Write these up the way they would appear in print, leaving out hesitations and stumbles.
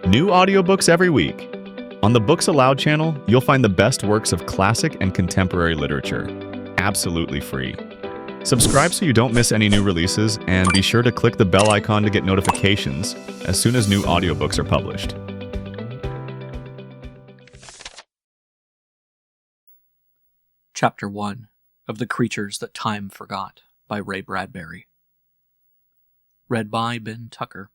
New audiobooks every week. On the Books Aloud channel, you'll find the best works of classic and contemporary literature, absolutely free. Subscribe so you don't miss any new releases, and be sure to click the bell icon to get notifications as soon as new audiobooks are published. Chapter 1 of The Creatures That Time Forgot by Ray Bradbury. Read by Ben Tucker.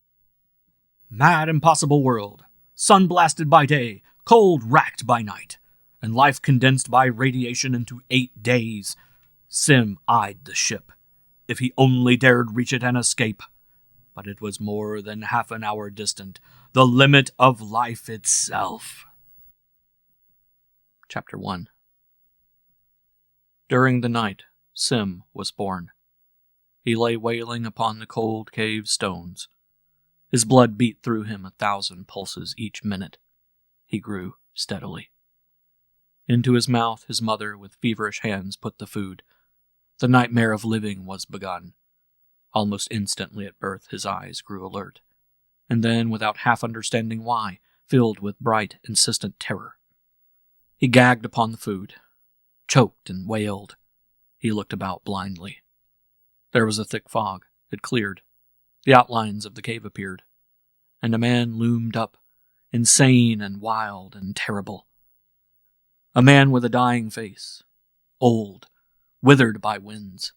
Mad impossible world, sun blasted by day, cold racked by night, and life condensed by radiation into 8 days. Sim eyed the ship. If he only dared reach it and escape. But it was more than half an hour distant, the limit of life itself. Chapter 1. During the night, Sim was born. He lay wailing upon the cold cave stones. His blood beat through him 1,000 pulses each minute. He grew steadily. Into his mouth his mother with feverish hands put the food. The nightmare of living was begun. Almost instantly at birth his eyes grew alert, and then, without half understanding why, filled with bright, insistent terror. He gagged upon the food, choked and wailed. He looked about blindly. There was a thick fog. It cleared. The outlines of the cave appeared, and a man loomed up, insane and wild and terrible. A man with a dying face, old, withered by winds,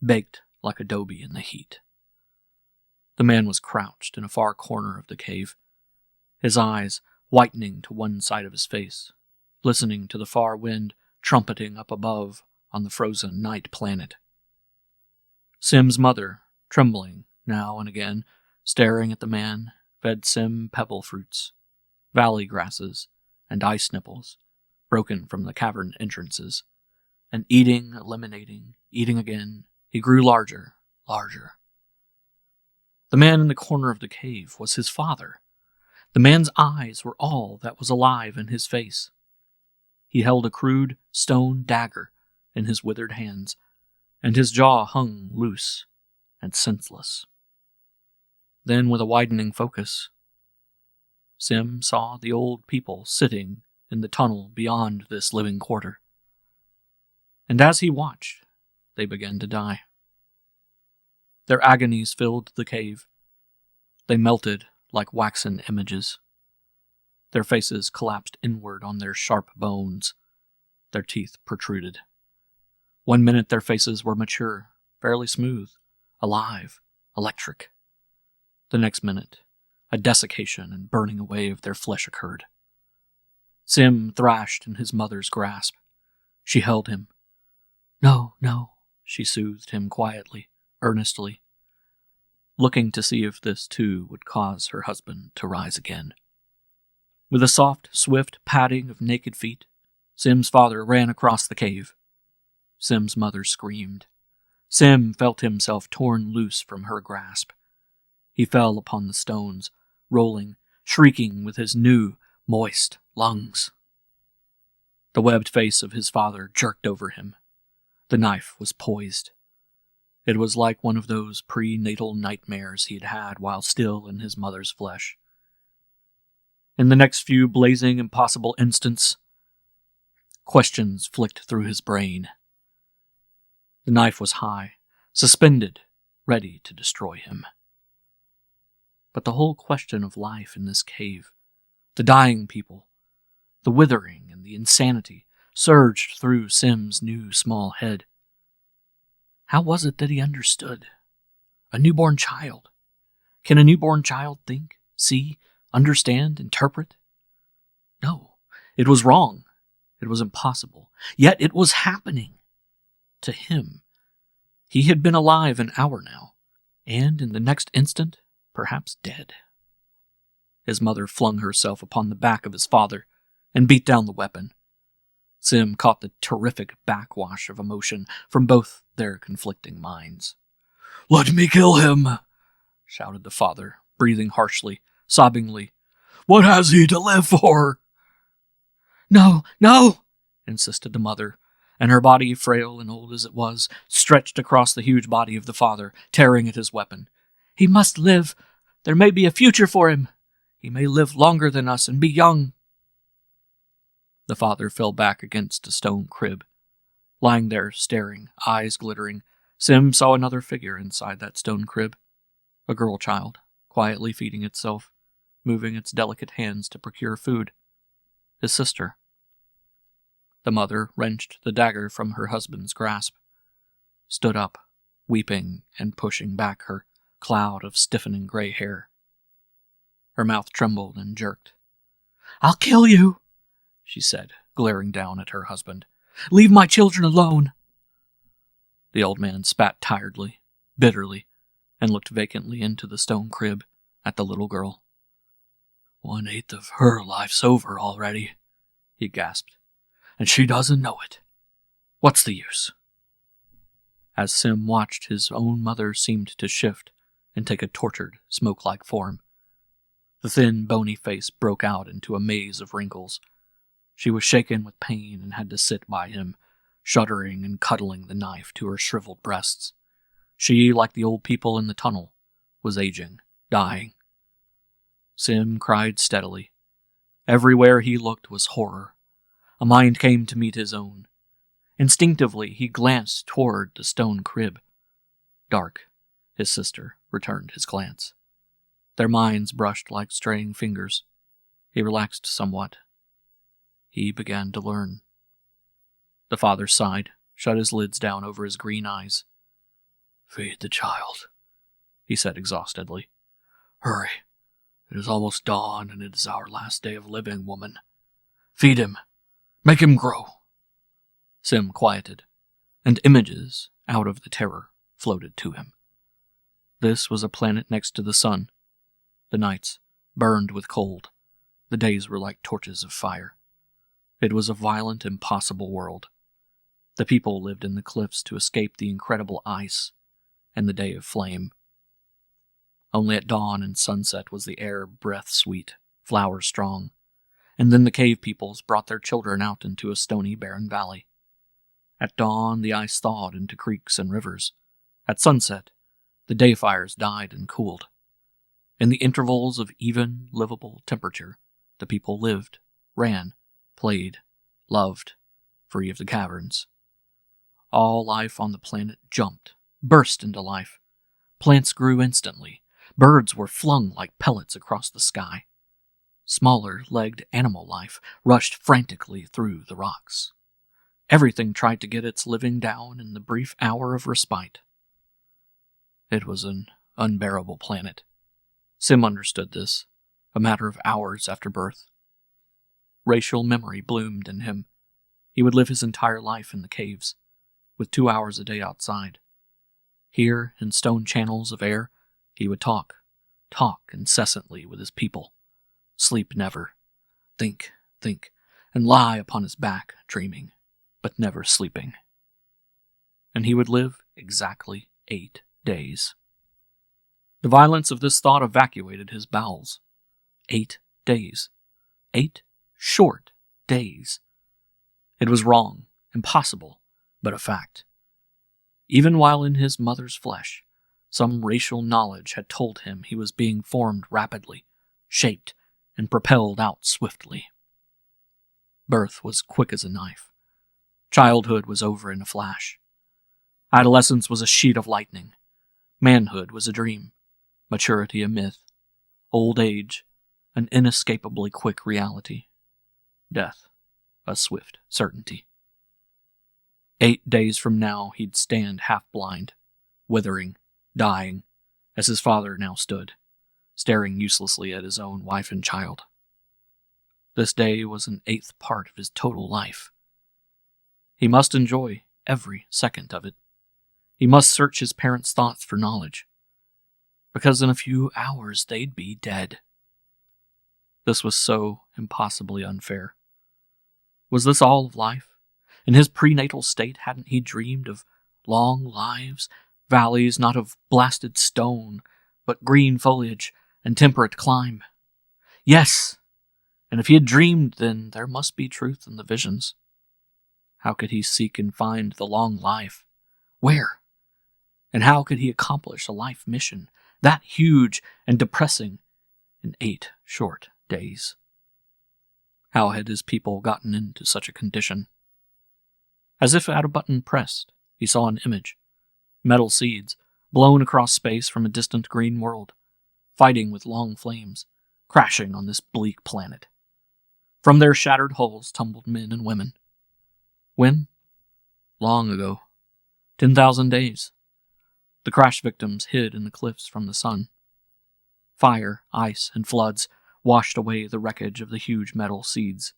baked like adobe in the heat. The man was crouched in a far corner of the cave, his eyes whitening to one side of his face, listening to the far wind trumpeting up above on the frozen night planet. Sim's mother, trembling now and again, staring at the man, fed Sim pebble fruits, valley grasses, and ice nipples, broken from the cavern entrances, and eating, eliminating, eating again, he grew larger, larger. The man in the corner of the cave was his father. The man's eyes were all that was alive in his face. He held a crude stone dagger in his withered hands, and his jaw hung loose and senseless. Then, with a widening focus, Sim saw the old people sitting in the tunnel beyond this living quarter. And as he watched, they began to die. Their agonies filled the cave. They melted like waxen images. Their faces collapsed inward on their sharp bones. Their teeth protruded. 1 minute their faces were mature, fairly smooth, alive, electric. The next minute, a desiccation and burning away of their flesh occurred. Sim thrashed in his mother's grasp. She held him. No, no, she soothed him quietly, earnestly, looking to see if this too would cause her husband to rise again. With a soft, swift padding of naked feet, Sim's father ran across the cave. Sim's mother screamed. Sim felt himself torn loose from her grasp. He fell upon the stones, rolling, shrieking with his new, moist lungs. The webbed face of his father jerked over him. The knife was poised. It was like one of those prenatal nightmares he had had while still in his mother's flesh. In the next few blazing, impossible instants, questions flicked through his brain. The knife was high, suspended, ready to destroy him. But the whole question of life in this cave, the dying people, the withering and the insanity, surged through Sim's new small head. How was it that he understood? A newborn child. Can a newborn child think, see, understand, interpret? No, it was wrong. It was impossible. Yet it was happening. To him. He had been alive an hour now, and in the next instant, perhaps dead. His mother flung herself upon the back of his father and beat down the weapon. Sim caught the terrific backwash of emotion from both their conflicting minds. "Let me kill him!" shouted the father, breathing harshly, sobbingly. "What has he to live for?" "No, no!" insisted the mother, and her body, frail and old as it was, stretched across the huge body of the father, tearing at his weapon. "He must live. There may be a future for him. He may live longer than us and be young." The father fell back against a stone crib. Lying there, staring, eyes glittering, Sim saw another figure inside that stone crib. A girl child, quietly feeding itself, moving its delicate hands to procure food. His sister. The mother wrenched the dagger from her husband's grasp, stood up, weeping and pushing back her cloud of stiffening gray hair. Her mouth trembled and jerked. "I'll kill you," she said, glaring down at her husband. "Leave my children alone." The old man spat tiredly, bitterly, and looked vacantly into the stone crib at the little girl. "1/8 of her life's over already," he gasped, "and she doesn't know it. What's the use?" As Sim watched, his own mother seemed to shift and take a tortured, smoke-like form. The thin, bony face broke out into a maze of wrinkles. She was shaken with pain and had to sit by him, shuddering and cuddling the knife to her shriveled breasts. She, like the old people in the tunnel, was aging, dying. Sim cried steadily. Everywhere he looked was horror. A mind came to meet his own. Instinctively, he glanced toward the stone crib. Dark, his sister, returned his glance. Their minds brushed like straying fingers. He relaxed somewhat. He began to learn. The father sighed, shut his lids down over his green eyes. "Feed the child," he said exhaustedly. "Hurry. It is almost dawn, and it is our last day of living, woman. Feed him. Make him grow." Sim quieted, and images, out of the terror, floated to him. This was a planet next to the sun. The nights burned with cold. The days were like torches of fire. It was a violent, impossible world. The people lived in the cliffs to escape the incredible ice and the day of flame. Only at dawn and sunset was the air breath-sweet, flower-strong, and then the cave peoples brought their children out into a stony, barren valley. At dawn, the ice thawed into creeks and rivers. At sunset, the day fires died and cooled. In the intervals of even, livable temperature, the people lived, ran, played, loved, free of the caverns. All life on the planet jumped, burst into life. Plants grew instantly. Birds were flung like pellets across the sky. Smaller, legged animal life rushed frantically through the rocks. Everything tried to get its living down in the brief hour of respite. It was an unbearable planet. Sim understood this, a matter of hours after birth. Racial memory bloomed in him. He would live his entire life in the caves, with 2 hours a day outside. Here, in stone channels of air, he would talk incessantly with his people. Sleep never. Think, and lie upon his back, dreaming, but never sleeping. And he would live exactly 8 days. The violence of this thought evacuated his bowels. 8 days. 8 short days. It was wrong, impossible, but a fact. Even while in his mother's flesh, some racial knowledge had told him he was being formed rapidly, shaped, and propelled out swiftly. Birth was quick as a knife. Childhood was over in a flash. Adolescence was a sheet of lightning. Manhood was a dream. Maturity a myth. Old age, an inescapably quick reality. Death, a swift certainty. 8 days from now he'd stand half-blind, withering, dying, as his father now stood, staring uselessly at his own wife and child. This day was an 1/8 part of his total life. He must enjoy every second of it. He must search his parents' thoughts for knowledge, because in a few hours they'd be dead. This was so impossibly unfair. Was this all of life? In his prenatal state, hadn't he dreamed of long lives, valleys not of blasted stone, but green foliage and temperate clime? Yes! And if he had dreamed, then there must be truth in the visions. How could he seek and find the long life? Where? And how could he accomplish a life mission that huge and depressing, in 8 short days. How had his people gotten into such a condition? As if at a button pressed, he saw an image. Metal seeds, blown across space from a distant green world, fighting with long flames, crashing on this bleak planet. From their shattered hulls tumbled men and women. When? Long ago. 10,000 days. The crash victims hid in the cliffs from the sun. Fire, ice, and floods washed away the wreckage of the huge metal seeds.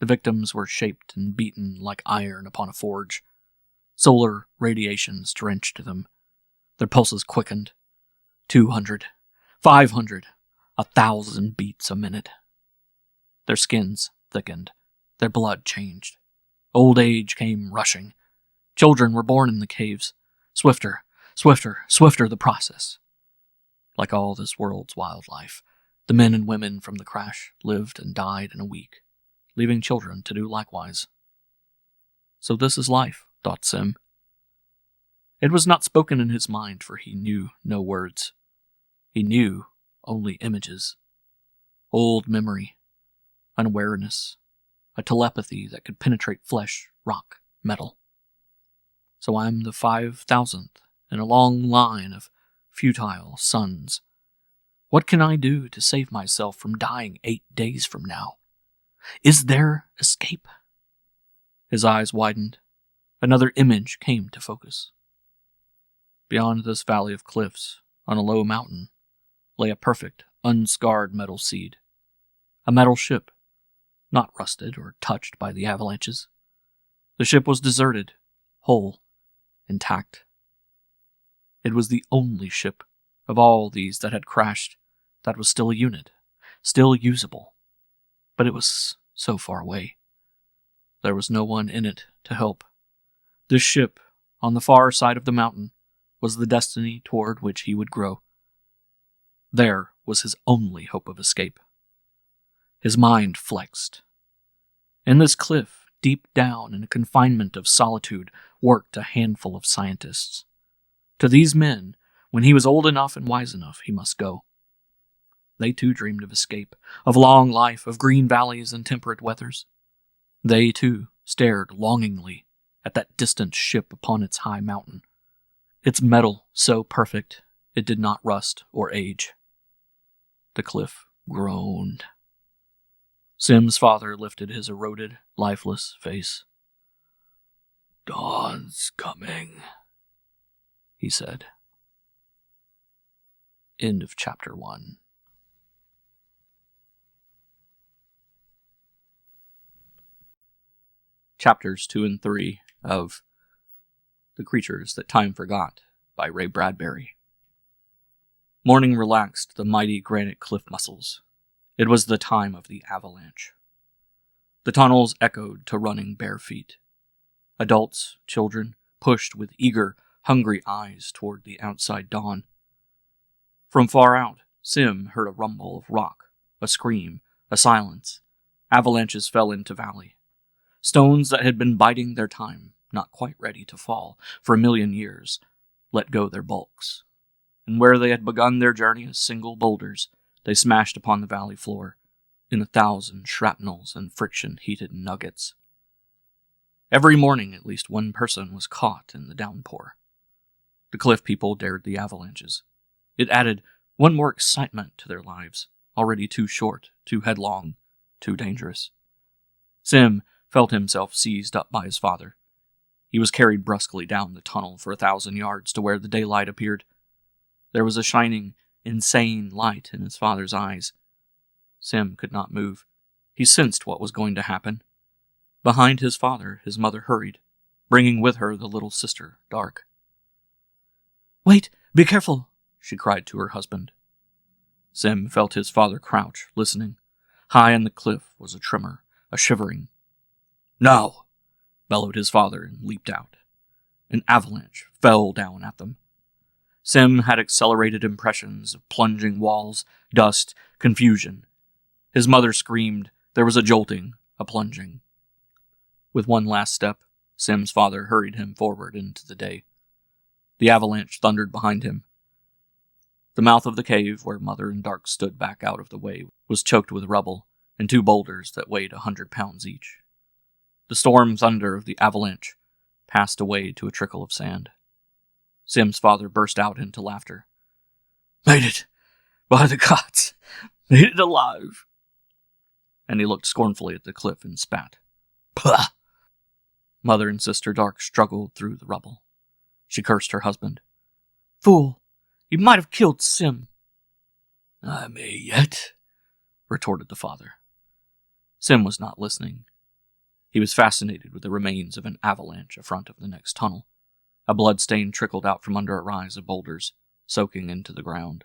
The victims were shaped and beaten like iron upon a forge. Solar radiations drenched them. Their pulses quickened. 200, 500, 1,000 beats a minute. Their skins thickened. Their blood changed. Old age came rushing. Children were born in the caves. Swifter, swifter, swifter the process. Like all this world's wildlife, the men and women from the crash lived and died in a week, leaving children to do likewise. So this is life, thought Sim. It was not spoken in his mind, for he knew no words. He knew only images. Old memory, an awareness, a telepathy that could penetrate flesh, rock, metal. So I'm the 5,000th in a long line of futile sons. What can I do to save myself from dying 8 days from now? Is there escape? His eyes widened. Another image came to focus. Beyond this valley of cliffs, on a low mountain, lay a perfect, unscarred metal seed. A metal ship, not rusted or touched by the avalanches. The ship was deserted, whole, intact. It was the only ship of all these that had crashed that was still a unit, still usable. But it was so far away. There was no one in it to help. This ship, on the far side of the mountain, was the destiny toward which he would grow. There was his only hope of escape. His mind flexed. In this cliff, deep down in a confinement of solitude, worked a handful of scientists. To these men, when he was old enough and wise enough, he must go. They too dreamed of escape, of long life, of green valleys and temperate weathers. They too stared longingly at that distant ship upon its high mountain, its metal so perfect it did not rust or age. The cliff groaned. Sim's father lifted his eroded, lifeless face. "Dawn's coming," he said. End of chapter 1. Chapters 2 and 3 of The Creatures That Time Forgot by Ray Bradbury. Morning relaxed the mighty granite cliff muscles. It was the time of the avalanche. The tunnels echoed to running bare feet. Adults, children, pushed with eager, hungry eyes toward the outside dawn. From far out, Sim heard a rumble of rock, a scream, a silence. Avalanches fell into valley. Stones that had been biding their time, not quite ready to fall for a million years, let go their bulks. And where they had begun their journey as single boulders, they smashed upon the valley floor in 1,000 shrapnels and friction-heated nuggets. Every morning at least one person was caught in the downpour. The cliff people dared the avalanches. It added one more excitement to their lives, already too short, too headlong, too dangerous. Sim felt himself seized up by his father. He was carried brusquely down the tunnel for 1,000 yards to where the daylight appeared. There was a shining, insane light in his father's eyes. Sim could not move. He sensed what was going to happen. Behind his father, his mother hurried, bringing with her the little sister, Dark. "Wait! Be careful!" she cried to her husband. Sim felt his father crouch, listening. High on the cliff was a tremor, a shivering. "No!" bellowed his father and leaped out. An avalanche fell down at them. Sim had accelerated impressions of plunging walls, dust, confusion. His mother screamed. There was a jolting, a plunging. With one last step, Sim's father hurried him forward into the day. The avalanche thundered behind him. The mouth of the cave where Mother and Dark stood back out of the way was choked with rubble and 2 boulders that weighed 100 pounds each. The storm thunder of the avalanche passed away to a trickle of sand. Sim's father burst out into laughter. "Made it! By the gods! Made it alive!" And he looked scornfully at the cliff and spat. "Pah!" Mother and Sister Dark struggled through the rubble. She cursed her husband. "Fool! You might have killed Sim." "I may yet," retorted the father. Sim was not listening. He was fascinated with the remains of an avalanche afront of the next tunnel. A blood stain trickled out from under a rise of boulders, soaking into the ground.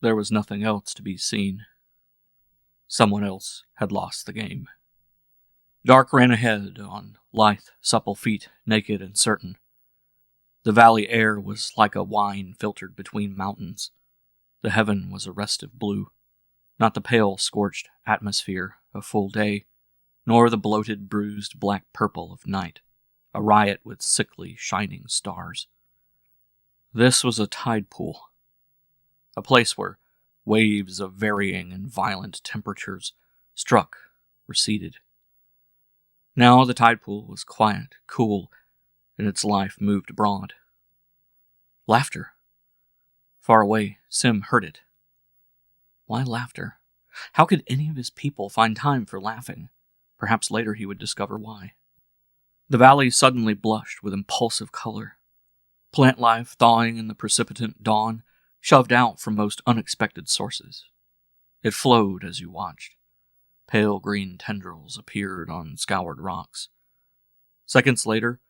There was nothing else to be seen. Someone else had lost the game. Dark ran ahead on lithe, supple feet, naked and certain. The valley air was like a wine filtered between mountains. The heaven was a restive blue, not the pale, scorched atmosphere of full day, nor the bloated, bruised black purple of night, a riot with sickly, shining stars. This was a tide pool, a place where waves of varying and violent temperatures struck, receded. Now the tide pool was quiet, cool, and its life moved abroad. Laughter. Far away, Sim heard it. Why laughter? How could any of his people find time for laughing? Perhaps later he would discover why. The valley suddenly blushed with impulsive color. Plant life, thawing in the precipitant dawn, shoved out from most unexpected sources. It flowed as you watched. Pale green tendrils appeared on scoured rocks. Seconds later,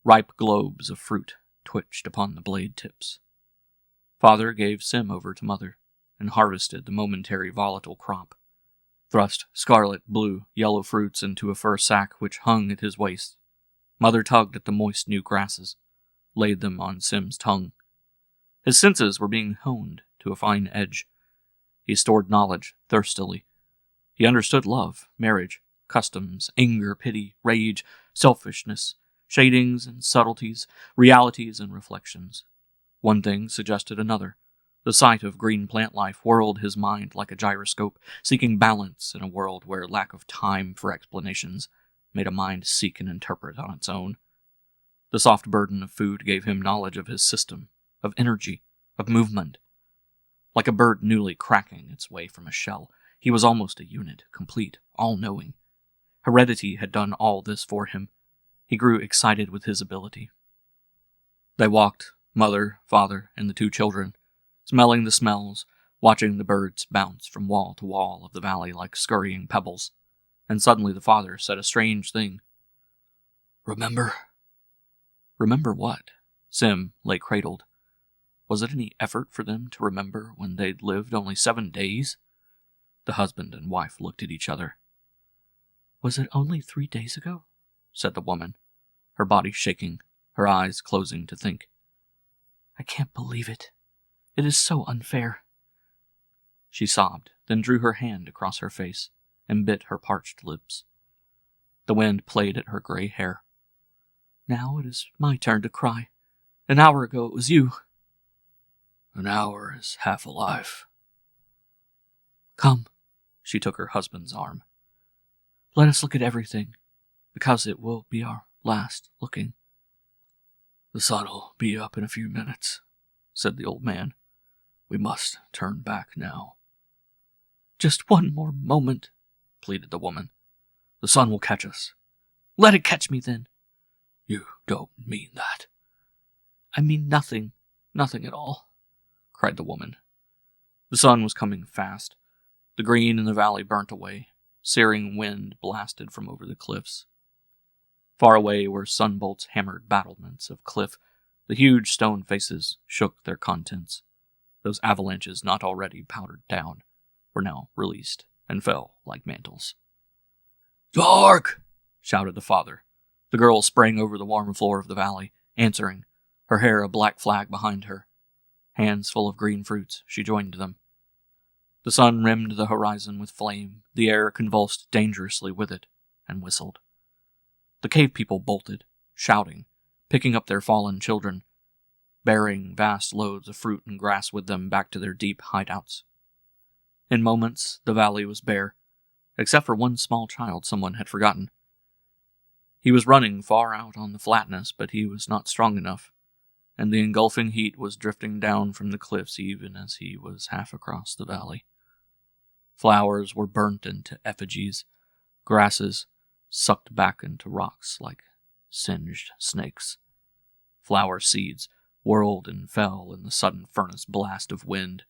ripe globes of fruit twitched upon the blade tips. Father gave Sim over to Mother and harvested the momentary volatile crop, thrust scarlet, blue, yellow fruits into a fur sack which hung at his waist. Mother tugged at the moist new grasses, laid them on Sim's tongue. His senses were being honed to a fine edge. He stored knowledge thirstily. He understood love, marriage, customs, anger, pity, rage, selfishness, shadings and subtleties, realities and reflections. One thing suggested another. The sight of green plant life whirled his mind like a gyroscope, seeking balance in a world where lack of time for explanations made a mind seek and interpret on its own. The soft burden of food gave him knowledge of his system, of energy, of movement. Like a bird newly cracking its way from a shell, he was almost a unit, complete, all-knowing. Heredity had done all this for him. He grew excited with his ability. They walked, Mother, Father, and the 2 children, smelling the smells, watching the birds bounce from wall to wall of the valley like scurrying pebbles. And suddenly the father said a strange thing. "Remember?" Remember what? Sim lay cradled. Was it any effort for them to remember when they'd lived only 7 days? The husband and wife looked at each other. "Was it only 3 days ago?" said the woman, her body shaking, her eyes closing to think. "I can't believe it. It is so unfair." She sobbed, then drew her hand across her face and bit her parched lips. The wind played at her gray hair. "Now it is my turn to cry. An hour ago it was you." "An hour is half a life." "Come." She took her husband's arm. "Let us look at everything, because it will be our last looking." "The sun'll be up in a few minutes," said the old man. "We must turn back now." "Just one more moment," pleaded the woman. "The sun will catch us." "Let it catch me then." "You don't mean that." "I mean nothing. Nothing at all," cried the woman. The sun was coming fast. The green in the valley burnt away. Searing wind blasted from over the cliffs. Far away where sunbolts hammered battlements of cliff, the huge stone faces shook their contents. Those avalanches not already powdered down were now released and fell like mantles. "Dark!" shouted the father. The girl sprang over the warm floor of the valley, answering, her hair a black flag behind her. Hands full of green fruits, she joined them. The sun rimmed the horizon with flame, the air convulsed dangerously with it, and whistled. The cave people bolted, shouting, picking up their fallen children. bearing vast loads of fruit and grass with them back to their deep hideouts. In moments, the valley was bare, except for one small child someone had forgotten. He was running far out on the flatness, but he was not strong enough, and the engulfing heat was drifting down from the cliffs even as he was half across the valley. Flowers were burnt into effigies, grasses sucked back into rocks like singed snakes. Flower seeds whirled and fell in the sudden furnace blast of wind,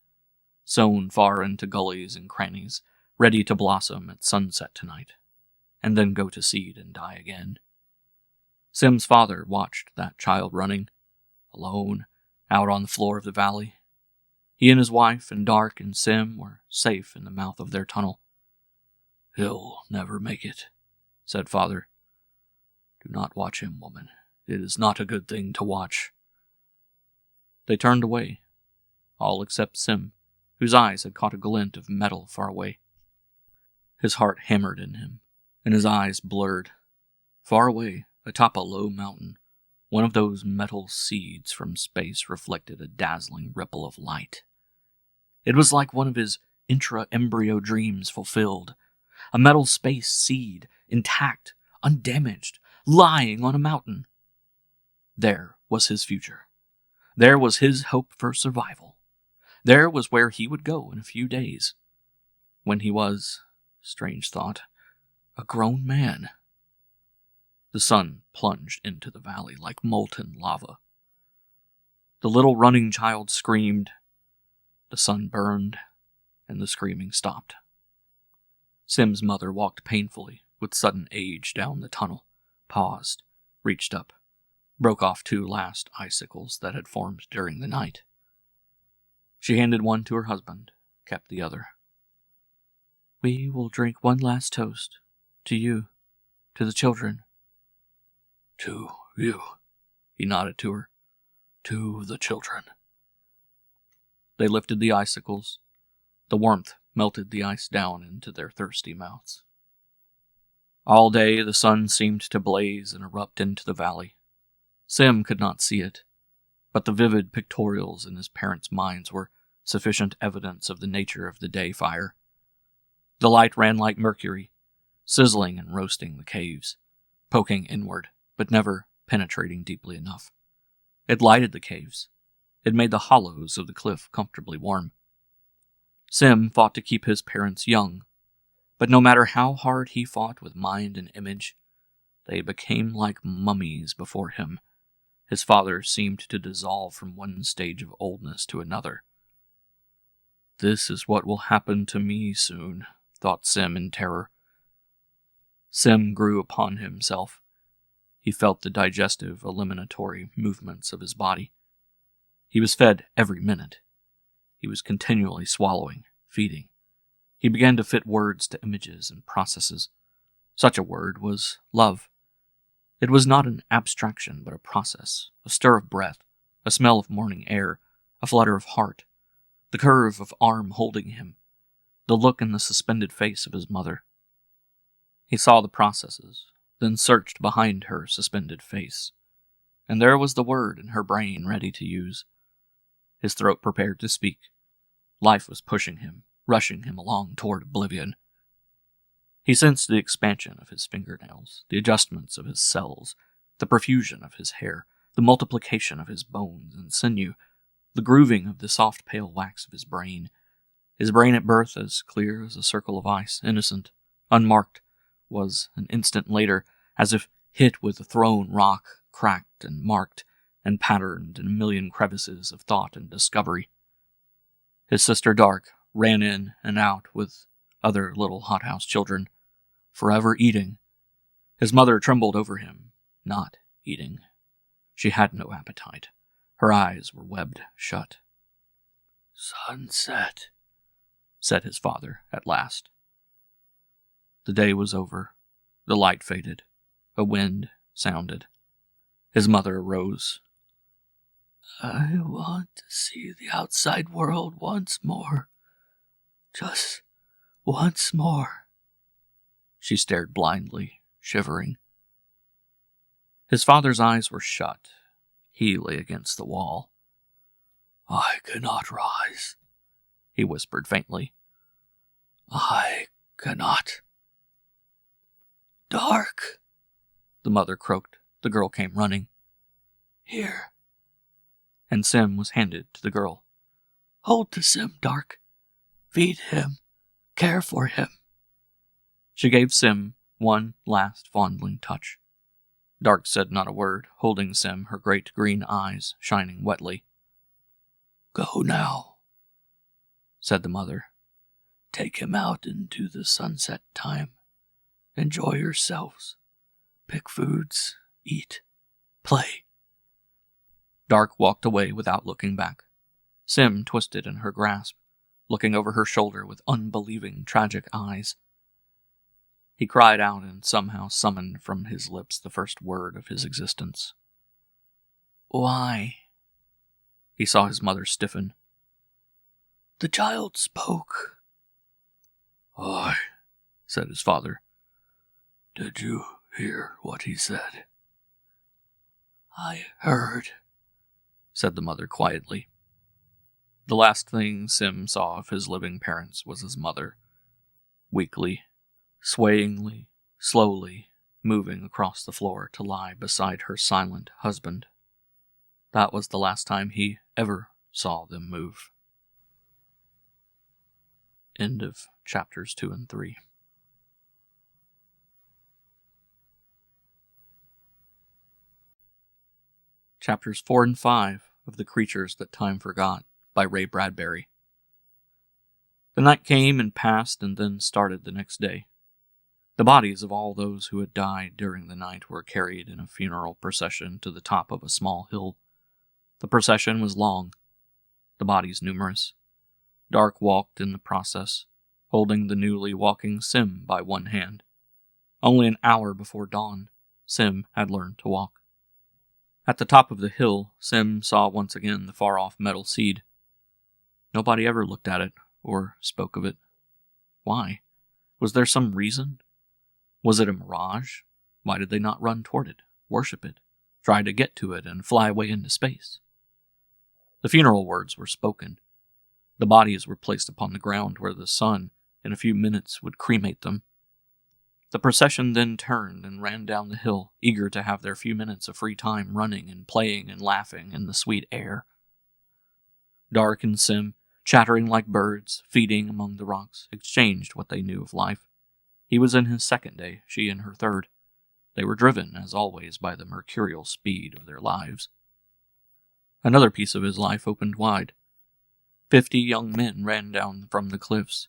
sown far into gullies and crannies, ready to blossom at sunset tonight, and then go to seed and die again. Sim's father watched that child running, alone, out on the floor of the valley. He and his wife and Dark and Sim were safe in the mouth of their tunnel. "He'll never make it," said Father. "Do not watch him, woman. It is not a good thing to watch." They turned away, all except Sim, whose eyes had caught a glint of metal far away. His heart hammered in him, and his eyes blurred. Far away, atop a low mountain, one of those metal seeds from space reflected a dazzling ripple of light. It was like one of his intra-embryo dreams fulfilled. A metal space seed, intact, undamaged, lying on a mountain. There was his future. There was his hope for survival. There was where he would go in a few days, when he was, strange thought, a grown man. The sun plunged into the valley like molten lava. The little running child screamed. The sun burned, and the screaming stopped. Sim's mother walked painfully, with sudden age, down the tunnel, paused, reached up, broke off 2 last icicles that had formed during the night. She handed one to her husband, kept the other. "We will drink one last toast, to you, to the children." "To you," he nodded to her. "To the children." They lifted the icicles. The warmth melted the ice down into their thirsty mouths. All day the sun seemed to blaze and erupt into the valley. Sim could not see it, but the vivid pictorials in his parents' minds were sufficient evidence of the nature of the day fire. The light ran like mercury, sizzling and roasting the caves, poking inward, but never penetrating deeply enough. It lighted the caves. It made the hollows of the cliff comfortably warm. Sim fought to keep his parents young, but no matter how hard he fought with mind and image, they became like mummies before him. His father seemed to dissolve from one stage of oldness to another. "This is what will happen to me soon," thought Sim in terror. Sim grew upon himself. He felt the digestive, eliminatory movements of his body. He was fed every minute. He was continually swallowing, feeding. He began to fit words to images and processes. Such a word was love. It was not an abstraction, but a process, a stir of breath, a smell of morning air, a flutter of heart, the curve of arm holding him, the look in the suspended face of his mother. He saw the processes, then searched behind her suspended face, and there was the word in her brain ready to use. His throat prepared to speak. Life was pushing him, rushing him along toward oblivion. He sensed the expansion of his fingernails, the adjustments of his cells, the profusion of his hair, the multiplication of his bones and sinew, the grooving of the soft pale wax of his brain. His brain at birth as clear as a circle of ice, innocent, unmarked, was an instant later, as if hit with a thrown rock, cracked and marked, and patterned in a million crevices of thought and discovery. His sister Dark ran in and out with other little hothouse children, forever eating. His mother trembled over him, not eating. She had no appetite. Her eyes were webbed shut. "Sunset," said his father at last. The day was over. The light faded. A wind sounded. His mother arose. "I want to see the outside world once more. Just once more." She stared blindly, shivering. His father's eyes were shut. He lay against the wall, I cannot rise, he whispered faintly. I cannot. Dark, the mother croaked. The girl came running. Here. And Sim was handed to the girl. Hold to Sim, Dark. Feed him. Care for him. She gave Sim one last fondling touch. Dark said not a word, holding Sim, her great green eyes shining wetly. Go now, said the mother. Take him out into the sunset time. Enjoy yourselves. Pick foods, eat, play. Dark walked away without looking back. Sim twisted in her grasp, looking over her shoulder with unbelieving, tragic eyes. He cried out and somehow summoned from his lips the first word of his existence. Why? He saw his mother stiffen. The child spoke. Aye, said his father. Did you hear what he said? I heard, said the mother quietly. The last thing Sim saw of his living parents was his mother, weakly, swayingly, slowly moving across the floor to lie beside her silent husband. That was the last time he ever saw them move. End of chapters 2 and 3. Chapters 4 and 5 of The Creatures That Time Forgot by Ray Bradbury. The night came and passed and then started the next day. The bodies of all those who had died during the night were carried in a funeral procession to the top of a small hill. The procession was long, the bodies numerous. Dark walked in the process, holding the newly walking Sim by one hand. Only an hour before dawn, Sim had learned to walk. At the top of the hill, Sim saw once again the far-off metal seed. Nobody ever looked at it, or spoke of it. Why? Was there some reason? Was it a mirage? Why did they not run toward it, worship it, try to get to it, and fly away into space? The funeral words were spoken. The bodies were placed upon the ground where the sun, in a few minutes, would cremate them. The procession then turned and ran down the hill, eager to have their few minutes of free time running and playing and laughing in the sweet air. Dark and Sim, chattering like birds, feeding among the rocks, exchanged what they knew of life. He was in his second day, she in her third. They were driven, as always, by the mercurial speed of their lives. Another piece of his life opened wide. 50 young men ran down from the cliffs,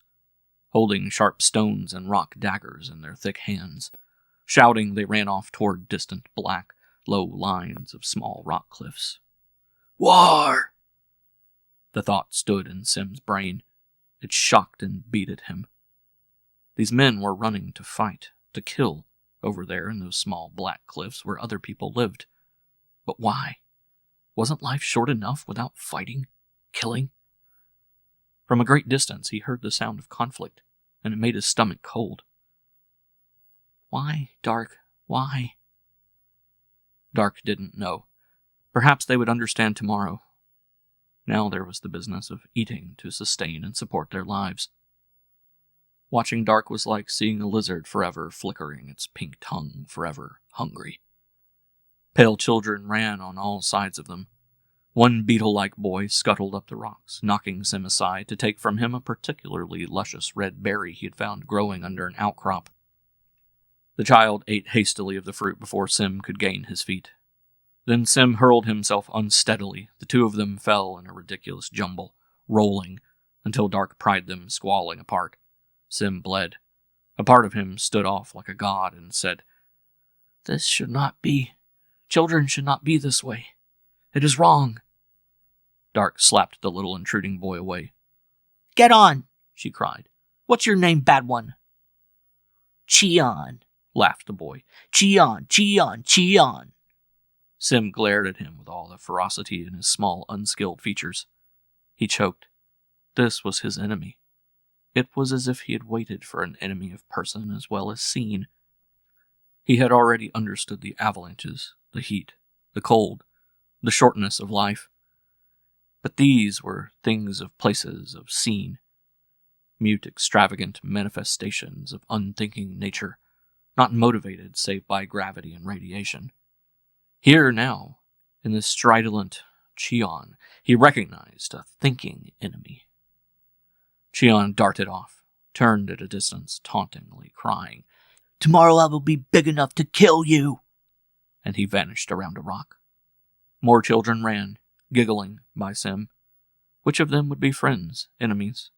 holding sharp stones and rock daggers in their thick hands. Shouting, they ran off toward distant black, low lines of small rock cliffs. War! The thought stood in Sim's brain. It shocked and beat at him. These men were running to fight, to kill, over there in those small black cliffs where other people lived. But why? Wasn't life short enough without fighting, killing? From a great distance he heard the sound of conflict, and it made his stomach cold. Why, Dark? Why? Dark didn't know. Perhaps they would understand tomorrow. Now there was the business of eating to sustain and support their lives. Watching Dark was like seeing a lizard forever flickering its pink tongue, forever hungry. Pale children ran on all sides of them. One beetle-like boy scuttled up the rocks, knocking Sim aside to take from him a particularly luscious red berry he had found growing under an outcrop. The child ate hastily of the fruit before Sim could gain his feet. Then Sim hurled himself unsteadily. The two of them fell in a ridiculous jumble, rolling, until Dark pried them squalling apart. Sim bled. A part of him stood off like a god and said, This should not be. Children should not be this way. It is wrong. Dark slapped the little intruding boy away. Get on, she cried. What's your name, bad one? Cheon, laughed the boy. Cheon, Cheon, Cheon. Sim glared at him with all the ferocity in his small, unskilled features. He choked. This was his enemy. It was as if he had waited for an enemy of person as well as scene. He had already understood the avalanches, the heat, the cold, the shortness of life. But these were things of places, of scene, mute, extravagant manifestations of unthinking nature, not motivated save by gravity and radiation. Here now, in this stridulent Cheon, he recognized a thinking enemy. Cheon darted off, turned at a distance, tauntingly crying, "Tomorrow I will be big enough to kill you!" And he vanished around a rock. More children ran, giggling by Sim. Which of them would be friends, enemies?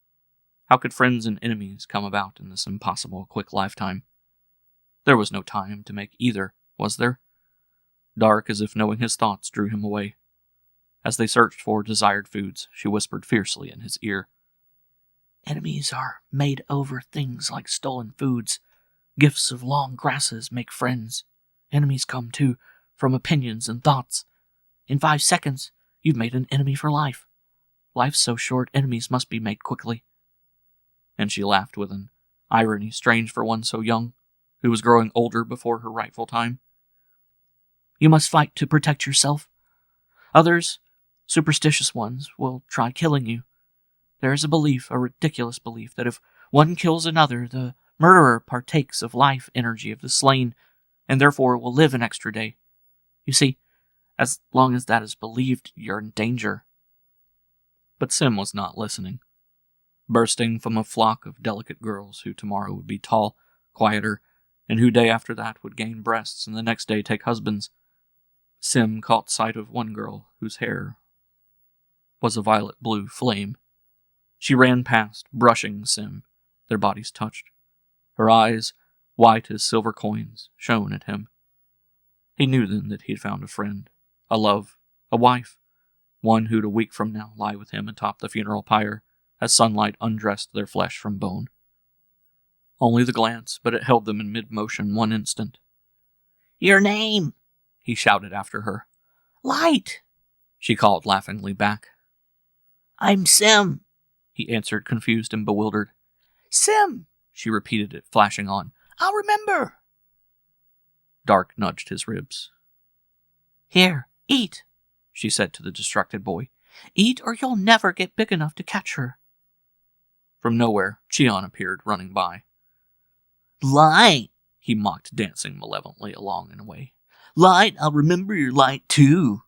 How could friends and enemies come about in this impossible quick lifetime? There was no time to make either, was there? Dark, as if knowing his thoughts, drew him away. As they searched for desired foods, she whispered fiercely in his ear, "Enemies are made over things like stolen foods. Gifts of long grasses make friends. Enemies come, too, from opinions and thoughts. In 5 seconds, you've made an enemy for life. Life's so short, enemies must be made quickly." And she laughed with an irony strange for one so young, who was growing older before her rightful time. "You must fight to protect yourself. Others, superstitious ones, will try killing you. There is a belief, a ridiculous belief, that if one kills another, the murderer partakes of life energy of the slain, and therefore will live an extra day. You see, as long as that is believed, you're in danger." But Sim was not listening. Bursting from a flock of delicate girls who tomorrow would be tall, quieter, and who day after that would gain breasts and the next day take husbands, Sim caught sight of one girl whose hair was a violet blue flame. She ran past, brushing Sim. Their bodies touched. Her eyes, white as silver coins, shone at him. He knew then that he had found a friend, a love, a wife, one who'd a week from now lie with him atop the funeral pyre as sunlight undressed their flesh from bone. Only the glance, but it held them in mid-motion 1 instant. "Your name!" he shouted after her. "Light!" she called laughingly back. "I'm Sim," he answered, confused and bewildered. "Sim," she repeated it, flashing on. "I'll remember." Dark nudged his ribs. "Here, eat," she said to the distracted boy. "Eat or you'll never get big enough to catch her." From nowhere, Cheon appeared, running by. "Light," he mocked, dancing malevolently along and away. "Light, I'll remember your light, too."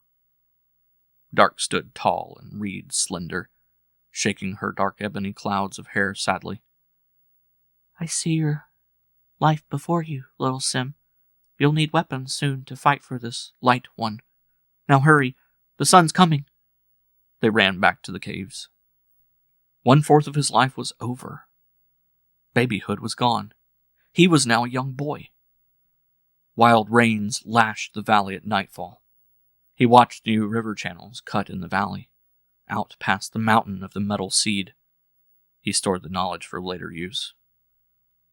Dark stood tall and reed slender, shaking her dark ebony clouds of hair sadly. "I see your life before you, little Sim. You'll need weapons soon to fight for this light one. Now hurry, the sun's coming." They ran back to the caves. 1/4 of his life was over. Babyhood was gone. He was now a young boy. Wild rains lashed the valley at nightfall. He watched new river channels cut in the valley, out past the mountain of the metal seed. He stored the knowledge for later use.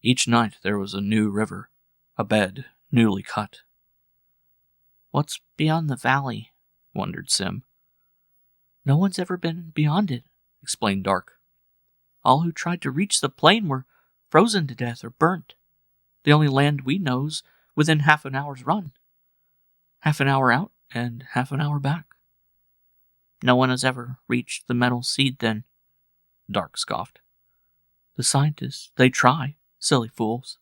Each night there was a new river, a bed newly cut. "What's beyond the valley?" wondered Sim. "No one's ever been beyond it," explained Dark. "All who tried to reach the plain were frozen to death or burnt. The only land we know's within half an hour's run. Half an hour out and half an hour back." "No one has ever reached the metal seed, then," Dark scoffed. "The scientists, they try. Silly fools.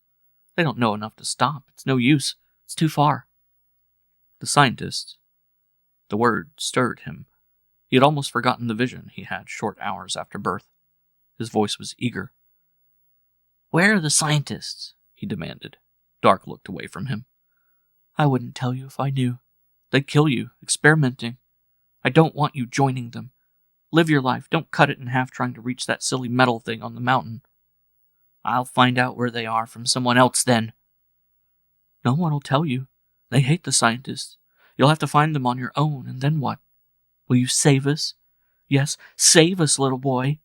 They don't know enough to stop. It's no use. It's too far." The scientists. The word stirred him. He had almost forgotten the vision he had short hours after birth. His voice was eager. "Where are the scientists?" he demanded. Dark looked away from him. "I wouldn't tell you if I knew. They'd kill you, experimenting. I don't want you joining them. Live your life. Don't cut it in half trying to reach that silly metal thing on the mountain." "I'll find out where they are from someone else, then." "No one will tell you. They hate the scientists. You'll have to find them on your own, and then what? Will you save us? Yes, save us, little boy."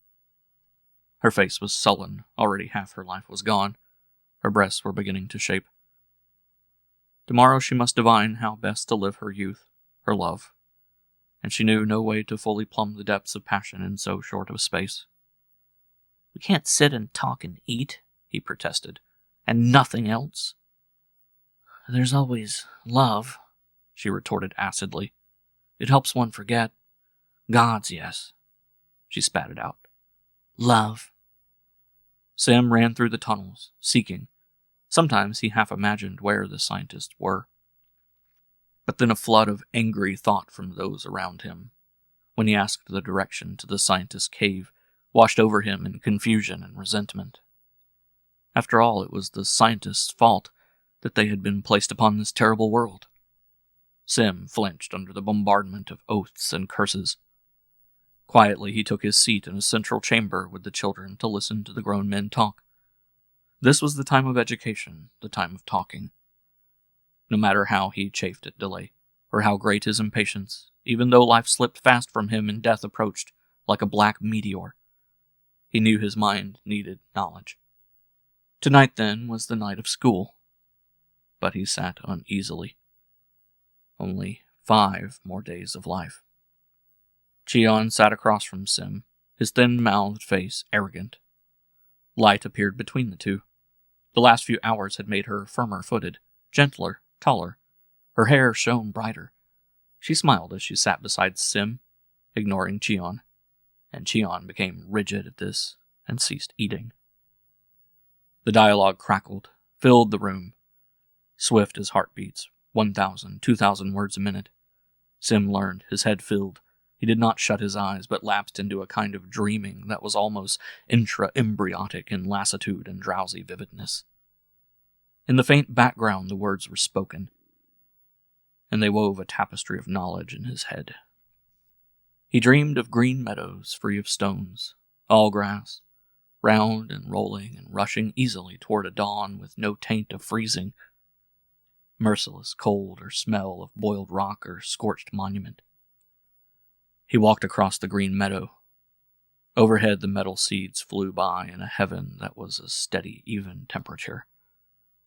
Her face was sullen. Already half her life was gone. Her breasts were beginning to shape. Tomorrow she must divine how best to live her youth, her love. And she knew no way to fully plumb the depths of passion in so short of a space. "We can't sit and talk and eat," he protested, "and nothing else." "There's always love," she retorted acidly. "It helps one forget. Gods, yes, she spat it out. Love. Sim ran through the tunnels, seeking. Sometimes he half imagined where the scientists were. But then a flood of angry thought from those around him, when he asked the direction to the scientist's cave, washed over him in confusion and resentment. After all, it was the scientist's fault that they had been placed upon this terrible world. Sim flinched under the bombardment of oaths and curses. Quietly, he took his seat in a central chamber with the children to listen to the grown men talk. This was the time of education, the time of talking. No matter how he chafed at delay, or how great his impatience, even though life slipped fast from him and death approached like a black meteor, he knew his mind needed knowledge. Tonight, then, was the night of school. But he sat uneasily. Only 5 more days of life. Cheon sat across from Sim, his thin-mouthed face arrogant. Light appeared between the two. The last few hours had made her firmer-footed, gentler, taller. Her hair shone brighter. She smiled as she sat beside Sim, ignoring Cheon, and Cheon became rigid at this and ceased eating. The dialogue crackled, filled the room, swift as heartbeats, 1,000, 2,000 words a minute. Sim learned, his head filled. He did not shut his eyes, but lapsed into a kind of dreaming that was almost intra-embryotic in lassitude and drowsy vividness. In the faint background the words were spoken, and they wove a tapestry of knowledge in his head. He dreamed of green meadows free of stones, all grass, round and rolling and rushing easily toward a dawn with no taint of freezing, merciless cold or smell of boiled rock or scorched monument. He walked across the green meadow. Overhead the metal seeds flew by in a heaven that was a steady, even temperature.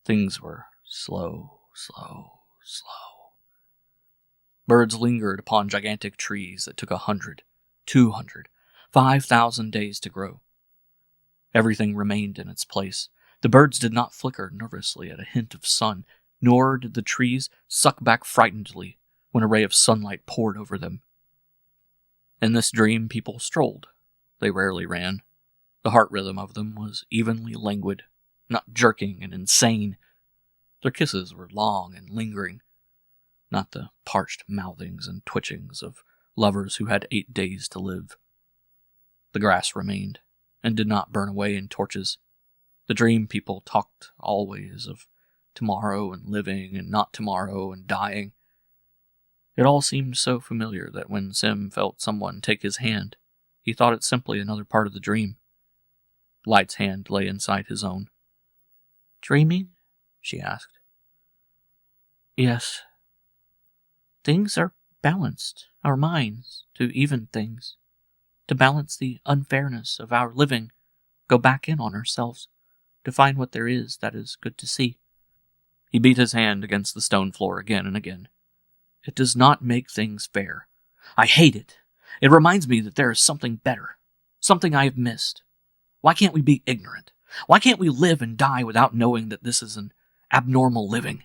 Things were slow, slow, slow. Birds lingered upon gigantic trees that took 100, 200, 5,000 days to grow. Everything remained in its place. The birds did not flicker nervously at a hint of sun, nor did the trees suck back frightenedly when a ray of sunlight poured over them. In this dream, people strolled. They rarely ran. The heart rhythm of them was evenly languid, not jerking and insane. Their kisses were long and lingering, not the parched mouthings and twitchings of lovers who had 8 days to live. The grass remained, and did not burn away in torches. The dream people talked always of tomorrow and living and not tomorrow and dying. It all seemed so familiar that when Sim felt someone take his hand, he thought it simply another part of the dream. Light's hand lay inside his own. "Dreaming?" she asked. "Yes. Things are balanced, our minds, to even things, to balance the unfairness of our living, go back in on ourselves, to find what there is that is good to see." He beat his hand against the stone floor again and again. "It does not make things fair. I hate it. It reminds me that there is something better, something I have missed. Why can't we be ignorant? Why can't we live and die without knowing that this is an abnormal living?"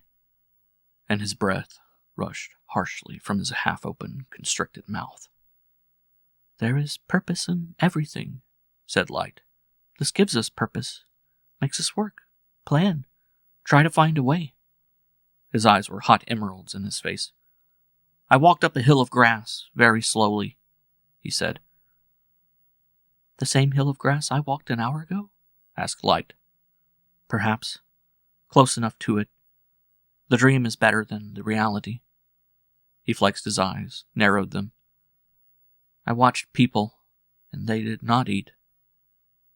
And his breath rushed harshly from his half-open, constricted mouth. "There is purpose in everything," said Light. "This gives us purpose, makes us work, plan, try to find a way." His eyes were hot emeralds in his face. "I walked up a hill of grass, very slowly," he said. "The same hill of grass I walked an hour ago?" asked Light. "Perhaps. Close enough to it. The dream is better than the reality." He flexed his eyes, narrowed them. "I watched people, and they did not eat.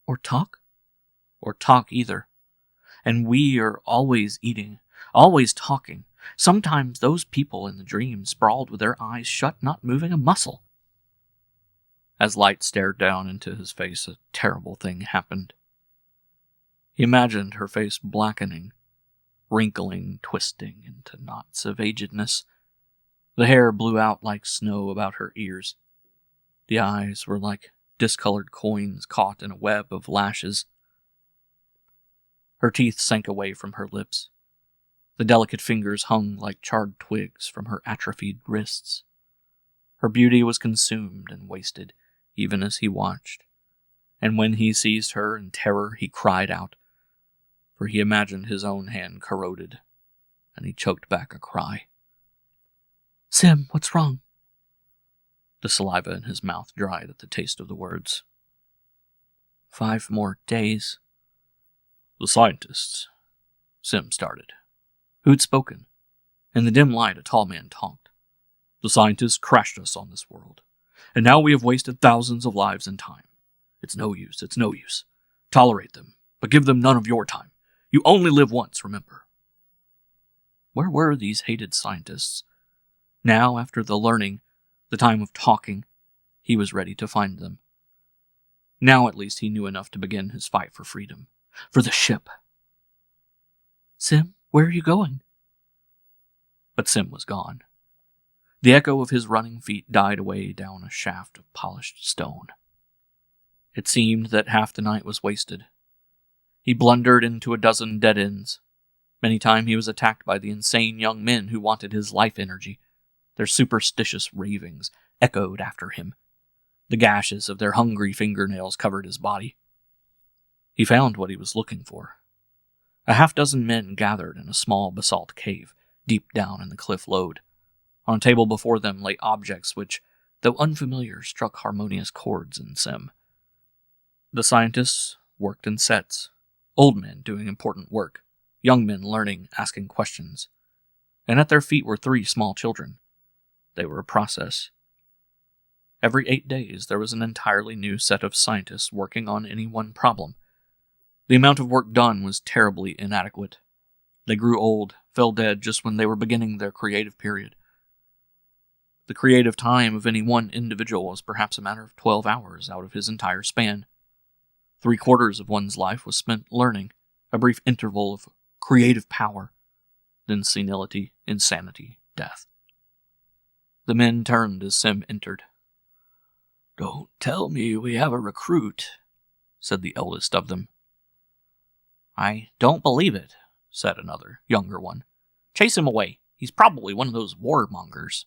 Or talk? Or talk either. And we are always eating, always talking. Sometimes those people in the dream sprawled with their eyes shut, not moving a muscle." As Light stared down into his face, a terrible thing happened. He imagined her face blackening, wrinkling, twisting into knots of agedness. The hair blew out like snow about her ears. The eyes were like discolored coins caught in a web of lashes. Her teeth sank away from her lips. The delicate fingers hung like charred twigs from her atrophied wrists. Her beauty was consumed and wasted, even as he watched. And when he seized her in terror, he cried out, for he imagined his own hand corroded, and he choked back a cry. "Sim, what's wrong?" The saliva in his mouth dried at the taste of the words. 5 more days. "The scientists," Sim started. Who'd spoken? In the dim light, a tall man talked. "The scientists crashed us on this world, and now we have wasted thousands of lives and time. It's no use. Tolerate them, but give them none of your time. You only live once, remember." Where were these hated scientists? Now, after the learning, the time of talking, he was ready to find them. Now at least he knew enough to begin his fight for freedom. For the ship. "Sim, where are you going?" But Sim was gone. The echo of his running feet died away down a shaft of polished stone. It seemed that half the night was wasted. He blundered into a dozen dead ends. Many times he was attacked by the insane young men who wanted his life energy. Their superstitious ravings echoed after him. The gashes of their hungry fingernails covered his body. He found what he was looking for. A half-dozen men gathered in a small basalt cave, deep down in the cliff lode. On a table before them lay objects which, though unfamiliar, struck harmonious chords in Sim. The scientists worked in sets, old men doing important work, young men learning, asking questions. And at their feet were 3 small children. They were a process. Every 8 days there was an entirely new set of scientists working on any one problem. The amount of work done was terribly inadequate. They grew old, fell dead just when they were beginning their creative period. The creative time of any one individual was perhaps a matter of 12 hours out of his entire span. 3/4 of one's life was spent learning, a brief interval of creative power, then senility, insanity, death. The men turned as Sim entered. "Don't tell me we have a recruit," said the eldest of them. "I don't believe it," said another, younger one. "Chase him away. He's probably one of those warmongers."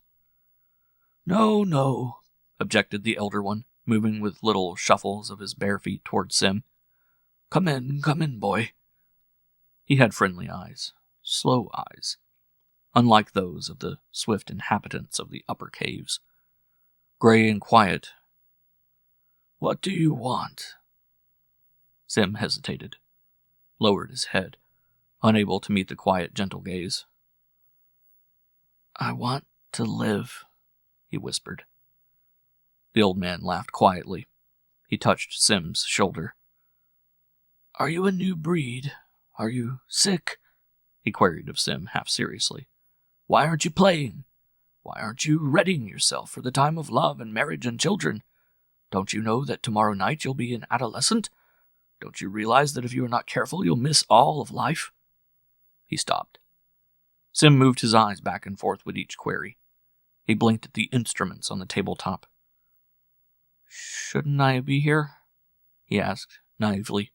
No, objected the elder one, moving with little shuffles of his bare feet toward Sim. Come in, boy." He had friendly eyes, slow eyes, unlike those of the swift inhabitants of the upper caves. Gray and quiet. "What do you want?" Sim hesitated, lowered his head, unable to meet the quiet, gentle gaze. "I want to live," he whispered. The old man laughed quietly. He touched Sim's shoulder. "Are you a new breed? Are you sick?" he queried of Sim, half seriously. "Why aren't you playing? Why aren't you readying yourself for the time of love and marriage and children? Don't you know that tomorrow night you'll be an adolescent? Don't you realize that if you are not careful, you'll miss all of life?" He stopped. Sim moved his eyes back and forth with each query. He blinked at the instruments on the tabletop. "Shouldn't I be here?" he asked, naively.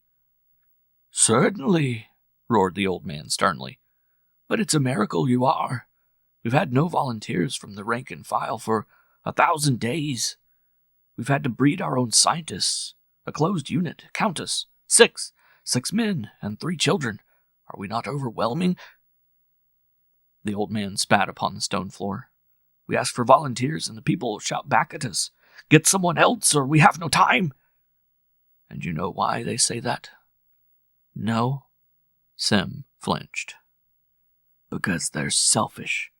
"Certainly," roared the old man sternly. "But it's a miracle you are. We've had no volunteers from the rank and file for 1,000 days. We've had to breed our own scientists. A closed unit. Count us. 6. 6 men and 3 children. Are we not overwhelming?" The old man spat upon the stone floor. "We ask for volunteers and the people shout back at us. Get someone else or we have no time." And you know why they say that? No? Sim flinched. Because they're selfish.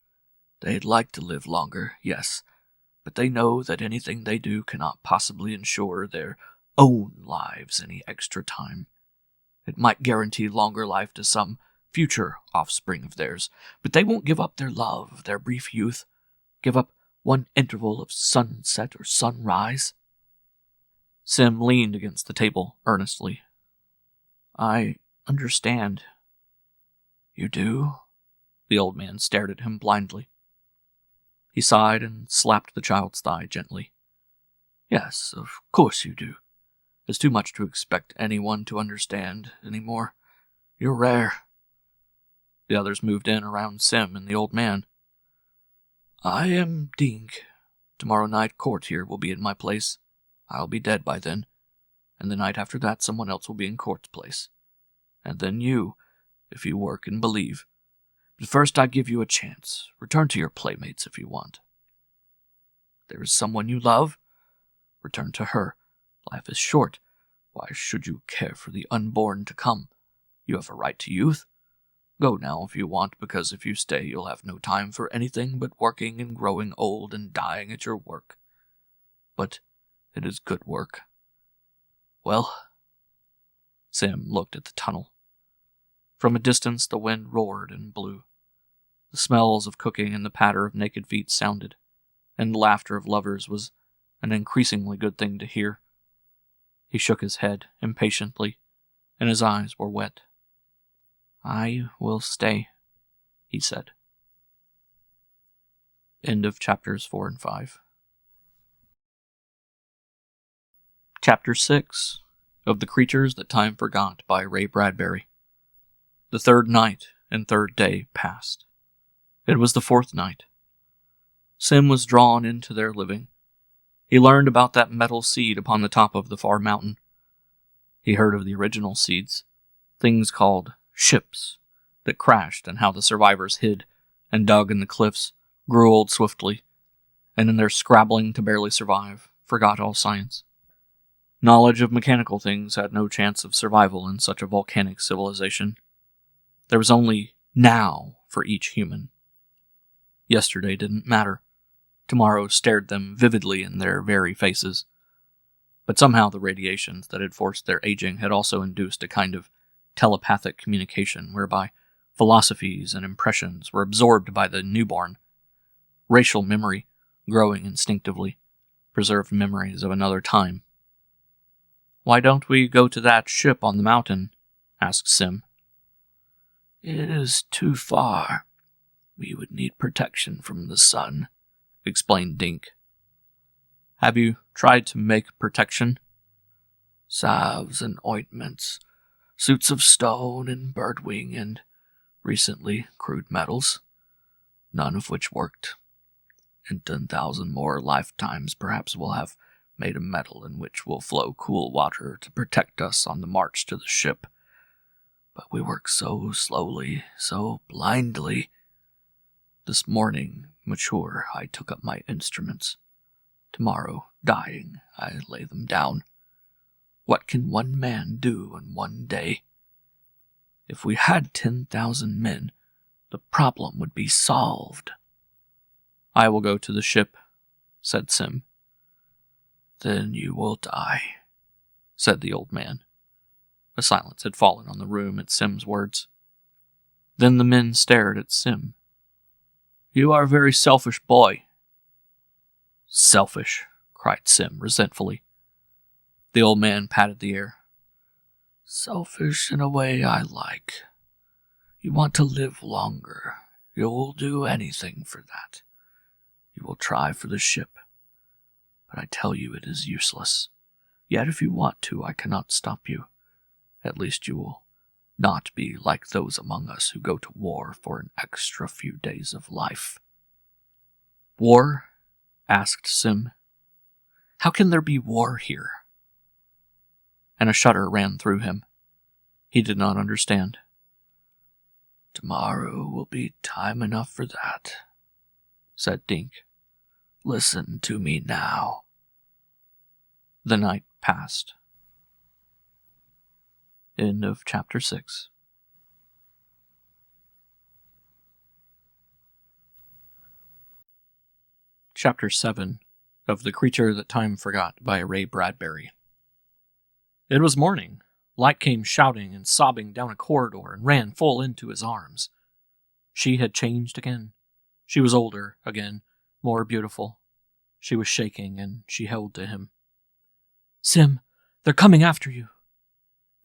They'd like to live longer, yes, but they know that anything they do cannot possibly ensure their own lives any extra time. It might guarantee longer life to some future offspring of theirs, but they won't give up their love, their brief youth, give up one interval of sunset or sunrise. Sim leaned against the table earnestly. "I understand." "You do?" The old man stared at him blindly. He sighed and slapped the child's thigh gently. "Yes, of course you do. It's too much to expect anyone to understand anymore. You're rare." The others moved in around Sim and the old man. "I am Dink. Tomorrow night, Court here will be in my place. I'll be dead by then. And the night after that, someone else will be in Court's place. And then you, if you work and believe. But first I give you a chance. Return to your playmates if you want. There is someone you love. Return to her. Life is short. Why should you care for the unborn to come? You have a right to youth. Go now if you want, because if you stay you'll have no time for anything but working and growing old and dying at your work. But it is good work. Well, Sim looked at the tunnel. From a distance the wind roared and blew. The smells of cooking and the patter of naked feet sounded, and the laughter of lovers was an increasingly good thing to hear. He shook his head impatiently, and his eyes were wet. I will stay, he said. End of chapters 4 and 5. Chapter 6 of The Creatures That Time Forgot by Ray Bradbury. The third night and third day passed. It was the fourth night. Sim was drawn into their living. He learned about that metal seed upon the top of the far mountain. He heard of the original seeds, things called ships, that crashed, and how the survivors hid and dug in the cliffs, grew old swiftly, and in their scrabbling to barely survive, forgot all science. Knowledge of mechanical things had no chance of survival in such a volcanic civilization. There was only now for each human. Yesterday didn't matter. Tomorrow stared them vividly in their very faces. But somehow the radiations that had forced their aging had also induced a kind of telepathic communication whereby philosophies and impressions were absorbed by the newborn. Racial memory, growing instinctively, preserved memories of another time. "Why don't we go to that ship on the mountain?" asked Sim. "It is too far. We would need protection from the sun," explained Dink. "Have you tried to make protection?" "Salves and ointments, suits of stone and birdwing, and, recently, crude metals, none of which worked. In 10,000 more lifetimes perhaps we'll have made a metal in which will flow cool water to protect us on the march to the ship. But we work so slowly, so blindly. This morning, mature, I took up my instruments. Tomorrow, dying, I lay them down. What can one man do in one day? If we had 10,000 men, the problem would be solved." "I will go to the ship," said Sim. "Then you will die," said the old man. A silence had fallen on the room at Sim's words. Then the men stared at Sim. "You are a very selfish boy." "Selfish," cried Sim resentfully. The old man patted the air. "Selfish in a way I like. You want to live longer. You will do anything for that. You will try for the ship. But I tell you it is useless. Yet if you want to, I cannot stop you. At least you will not be like those among us who go to war for an extra few days of life." "War?" asked Sim. "How can there be war here?" And a shudder ran through him. He did not understand. "Tomorrow will be time enough for that," said Dink. "Listen to me now." The night passed. End of chapter 6. Chapter 7 of The Creature That Time Forgot by Ray Bradbury. It was morning. Light came shouting and sobbing down a corridor and ran full into his arms. She had changed again. She was older again, more beautiful. She was shaking, and she held to him. "Sim, they're coming after you."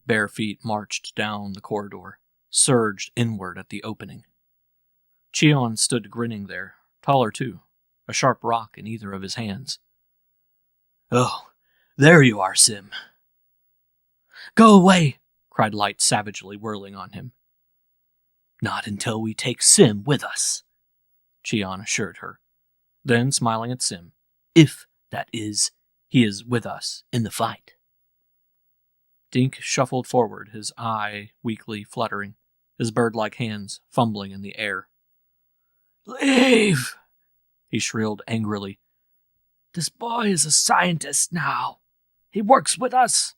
Bare feet marched down the corridor, surged inward at the opening. Cheon stood grinning there, taller too, a sharp rock in either of his hands. "Oh, there you are, Sim." "Go away," cried Light savagely, whirling on him. "Not until we take Sim with us," Cheon assured her. Then, smiling at Sim, If, that is, he is with us in the fight. Dink shuffled forward, his eye weakly fluttering, his bird-like hands fumbling in the air. "Leave!" he shrilled angrily. "This boy is a scientist now. He works with us."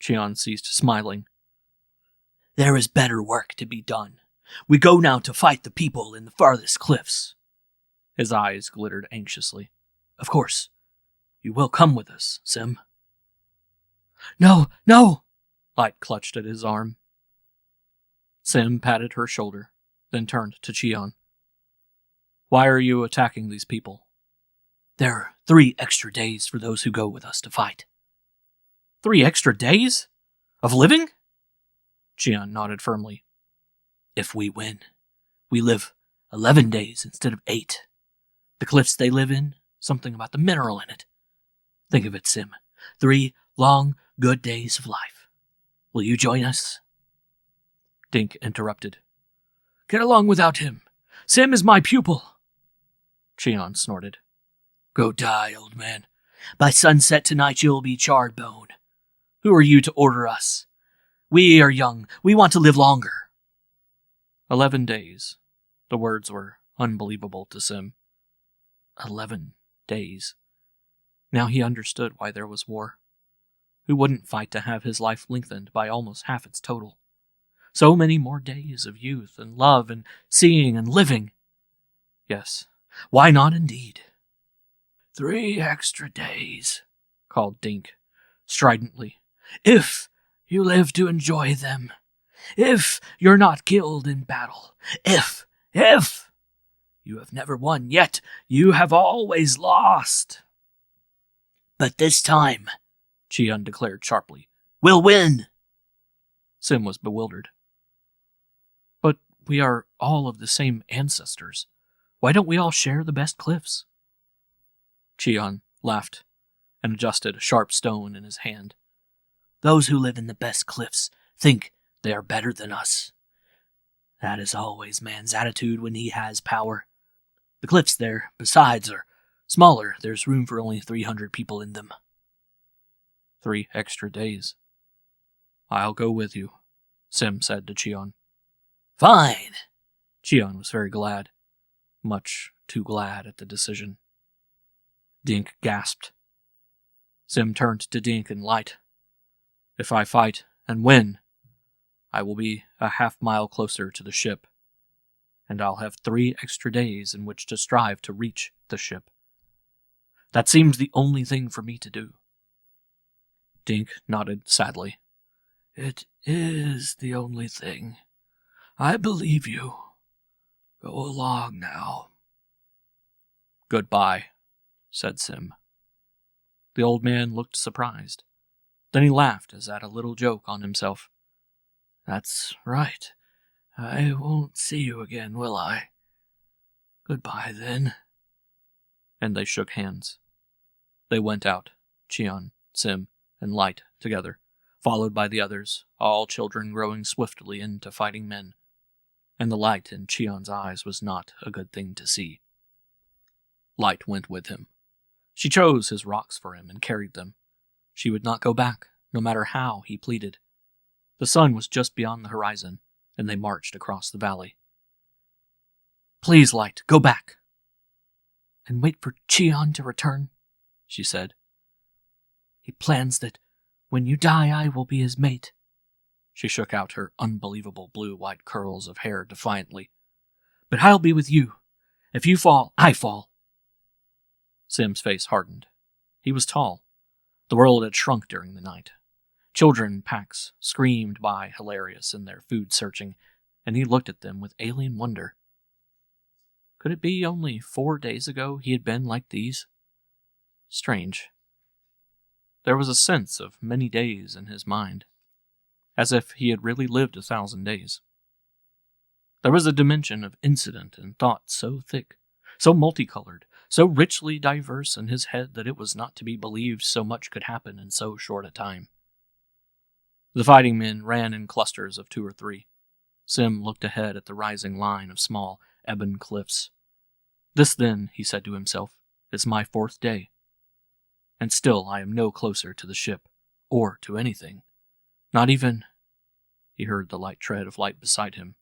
Cheon ceased smiling. "There is better work to be done. We go now to fight the people in the farthest cliffs." His eyes glittered anxiously. "Of course, you will come with us, Sim." "No, no!" Light clutched at his arm. Sim patted her shoulder, then turned to Cheon. "Why are you attacking these people?" "There are 3 extra days for those who go with us to fight." 3 extra days? Of living? Cheon nodded firmly. "If we win, we live 11 days instead of 8. The cliffs they live in, something about the mineral in it. Think of it, Sim. 3 long, good days of life. Will you join us?" Dink interrupted. "Get along without him. Sim is my pupil." Cheon snorted. "Go die, old man. By sunset tonight you'll be charred bone. Who are you to order us? We are young. We want to live longer." 11 days. The words were unbelievable to Sim. 11 days. Now he understood why there was war. Who wouldn't fight to have his life lengthened by almost half its total? So many more days of youth and love and seeing and living. Yes, why not indeed? 3 extra days, called Dink, stridently. "If you live to enjoy them. If you're not killed in battle. If. You have never won yet. You have always lost." "But this time," Cheon declared sharply, "we'll win." Sim was bewildered. "But we are all of the same ancestors. Why don't we all share the best cliffs?" Cheon laughed and adjusted a sharp stone in his hand. "Those who live in the best cliffs think they are better than us. That is always man's attitude when he has power. The cliffs there, besides, are smaller. There's room for only 300 people in them." 3 extra days. "I'll go with you," Sim said to Cheon. "Fine." Cheon was very glad. Much too glad at the decision. Dink gasped. Sim turned to Dink and Light. "If I fight and win, I will be a half-mile closer to the ship, and I'll have 3 extra days in which to strive to reach the ship. That seems the only thing for me to do." Dink nodded sadly. "It is the only thing. I believe you. Go along now." "Goodbye," said Sim. The old man looked surprised. Then he laughed as at a little joke on himself. "That's right. I won't see you again, will I? Goodbye, then." And they shook hands. They went out, Cheon, Sim, and Light together, followed by the others, all children growing swiftly into fighting men. And the light in Cheon's eyes was not a good thing to see. Light went with him. She chose his rocks for him and carried them. She would not go back, no matter how he pleaded. The sun was just beyond the horizon, and they marched across the valley. "Please, Light, go back." "And wait for Cheon to return," she said. "He plans that when you die I will be his mate." She shook out her unbelievable blue-white curls of hair defiantly. "But I'll be with you. If you fall, I fall." Sim's face hardened. He was tall. The world had shrunk during the night. Children in packs screamed by hilarious in their food searching, and he looked at them with alien wonder. Could it be only 4 days ago he had been like these? Strange. There was a sense of many days in his mind, as if he had really lived 1,000 days. There was a dimension of incident and thought so thick, so multicolored, so richly diverse in his head that it was not to be believed so much could happen in so short a time. The fighting men ran in clusters of 2 or 3. Sim looked ahead at the rising line of small, ebon cliffs. This, then, he said to himself, It's my 4th day, and still I am no closer to the ship, or to anything. Not even— he heard the light tread of light beside him.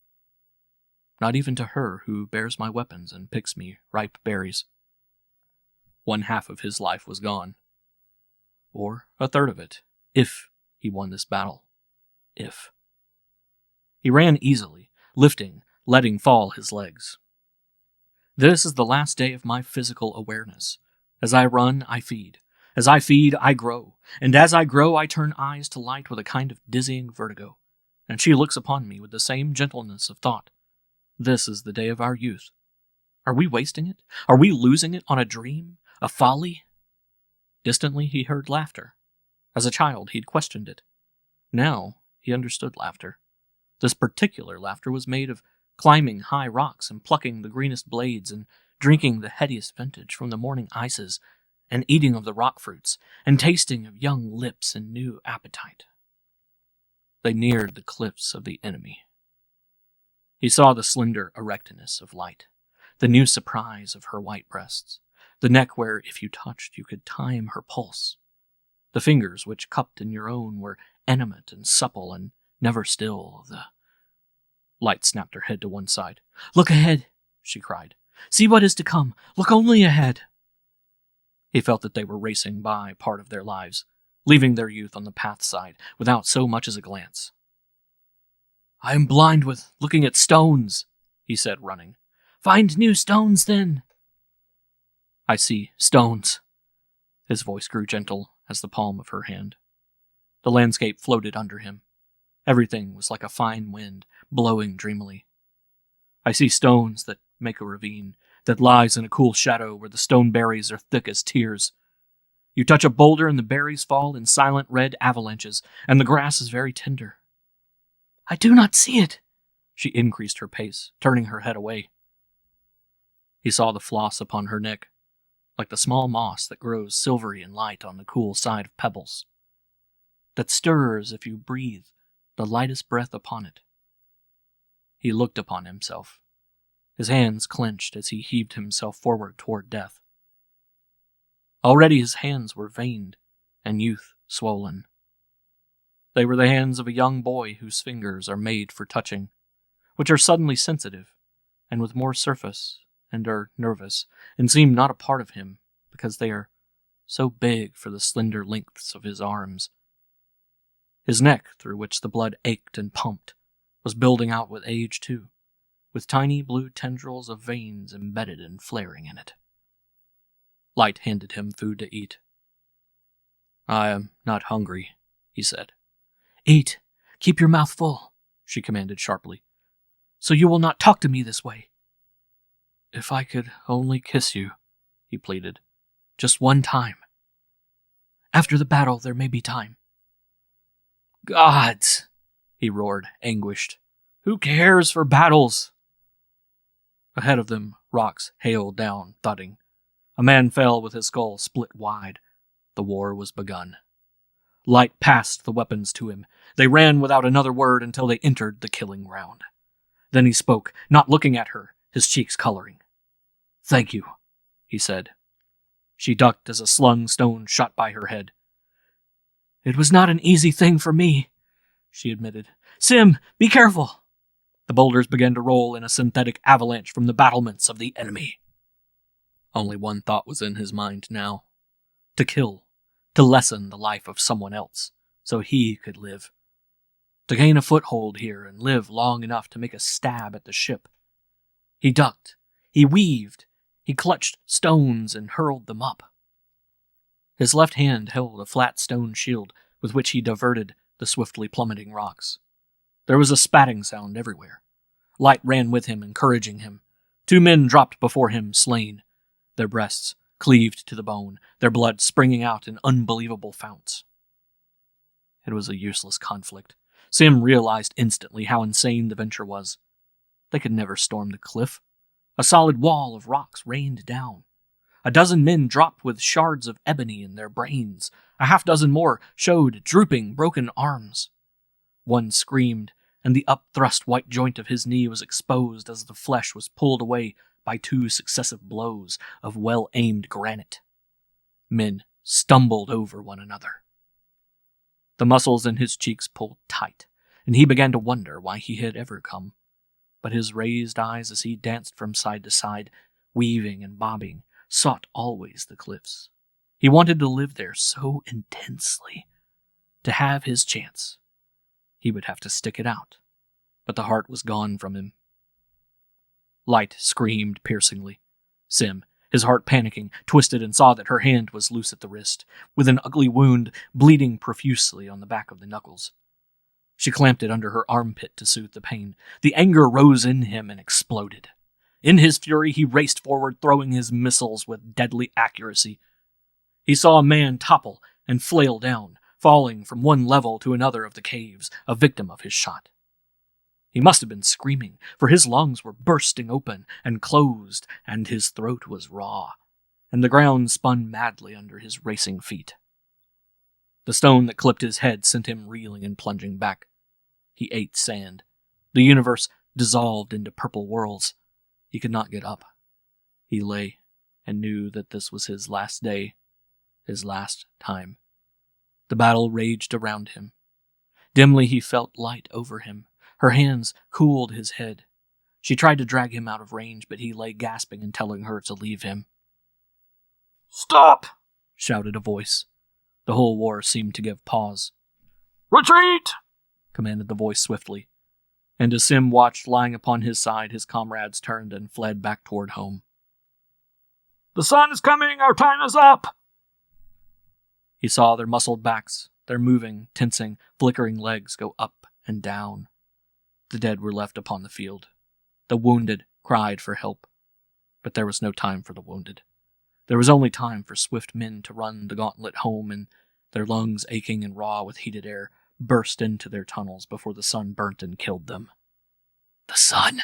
Not even to her who bears my weapons and picks me ripe berries. 1/2 of his life was gone. Or 1/3 of it, if he won this battle. If. He ran easily, lifting, letting fall his legs. This is the last day of my physical awareness. As I run, I feed. As I feed, I grow. And as I grow, I turn eyes to light with a kind of dizzying vertigo. And she looks upon me with the same gentleness of thought. This is the day of our youth. Are we wasting it? Are we losing it on a dream? A folly? Distantly he heard laughter. As a child he'd questioned it. Now he understood laughter. This particular laughter was made of climbing high rocks and plucking the greenest blades and drinking the headiest vintage from the morning ices and eating of the rock fruits and tasting of young lips and new appetite. They neared the cliffs of the enemy. He saw the slender erectness of light, the new surprise of her white breasts, the neck where, if you touched, you could time her pulse. The fingers which cupped in your own were animate and supple and never still. The light snapped her head to one side. "Look ahead," she cried. "See what is to come. Look only ahead." He felt that they were racing by part of their lives, leaving their youth on the path side without so much as a glance. "I am blind with looking at stones," he said, running. "Find new stones, then." "I see stones." His voice grew gentle as the palm of her hand. The landscape floated under him. Everything was like a fine wind, blowing dreamily. "I see stones that make a ravine, that lies in a cool shadow where the stone berries are thick as tears. You touch a boulder and the berries fall in silent red avalanches, and the grass is very tender." "I do not see it." She increased her pace, turning her head away. He saw the floss upon her neck, like the small moss that grows silvery and light on the cool side of pebbles, that stirs if you breathe the lightest breath upon it. He looked upon himself, his hands clenched as he heaved himself forward toward death. Already his hands were veined and youth swollen. They were the hands of a young boy whose fingers are made for touching, which are suddenly sensitive, and with more surface, and are nervous, and seem not a part of him, because they are so big for the slender lengths of his arms. His neck, through which the blood ached and pumped, was building out with age too, with tiny blue tendrils of veins embedded and flaring in it. Light handed him food to eat. "I am not hungry," he said. "Eat. Keep your mouth full," she commanded sharply, "so you will not talk to me this way." "If I could only kiss you," he pleaded. "Just one time." "After the battle there may be time." "Gods!" he roared, anguished. "Who cares for battles?" Ahead of them, rocks hailed down, thudding. A man fell with his skull split wide. The war was begun. Light passed the weapons to him. They ran without another word until they entered the killing ground. Then he spoke, not looking at her, his cheeks coloring. "Thank you," he said. She ducked as a slung stone shot by her head. "It was not an easy thing for me," she admitted. "Sim, be careful." The boulders began to roll in a synthetic avalanche from the battlements of the enemy. Only one thought was in his mind now. To kill, to lessen the life of someone else, so he could live. To gain a foothold here and live long enough to make a stab at the ship. He ducked, he weaved, he clutched stones and hurled them up. His left hand held a flat stone shield with which he diverted the swiftly plummeting rocks. There was a spatting sound everywhere. Light ran with him, encouraging him. 2 men dropped before him, slain, their breasts cleaved to the bone, their blood springing out in unbelievable founts. It was a useless conflict. Sim realized instantly how insane the venture was. They could never storm the cliff. A solid wall of rocks rained down. A dozen men dropped with shards of ebony in their brains. A half-dozen more showed drooping, broken arms. One screamed, and the up-thrust white joint of his knee was exposed as the flesh was pulled away by 2 successive blows of well-aimed granite. Men stumbled over one another. The muscles in his cheeks pulled tight, and he began to wonder why he had ever come. But his raised eyes as he danced from side to side, weaving and bobbing, sought always the cliffs. He wanted to live there so intensely. To have his chance, he would have to stick it out, but the heart was gone from him. Light screamed piercingly. Sim, his heart panicking, twisted and saw that her hand was loose at the wrist, with an ugly wound bleeding profusely on the back of the knuckles. She clamped it under her armpit to soothe the pain. The anger rose in him and exploded. In his fury, he raced forward, throwing his missiles with deadly accuracy. He saw a man topple and flail down, falling from one level to another of the caves, a victim of his shot. He must have been screaming, for his lungs were bursting open and closed, and his throat was raw, and the ground spun madly under his racing feet. The stone that clipped his head sent him reeling and plunging back. He ate sand. The universe dissolved into purple whirls. He could not get up. He lay and knew that this was his last day, his last time. The battle raged around him. Dimly he felt light over him. Her hands cooled his head. She tried to drag him out of range, but he lay gasping and telling her to leave him. "Stop!" shouted a voice. The whole war seemed to give pause. "Retreat!" commanded the voice swiftly. And as Sim watched lying upon his side, his comrades turned and fled back toward home. "The sun is coming! Our time is up!" He saw their muscled backs, their moving, tensing, flickering legs go up and down. The dead were left upon the field. The wounded cried for help. But there was no time for the wounded. There was only time for swift men to run the gauntlet home, and their lungs aching and raw with heated air burst into their tunnels before the sun burnt and killed them. The sun!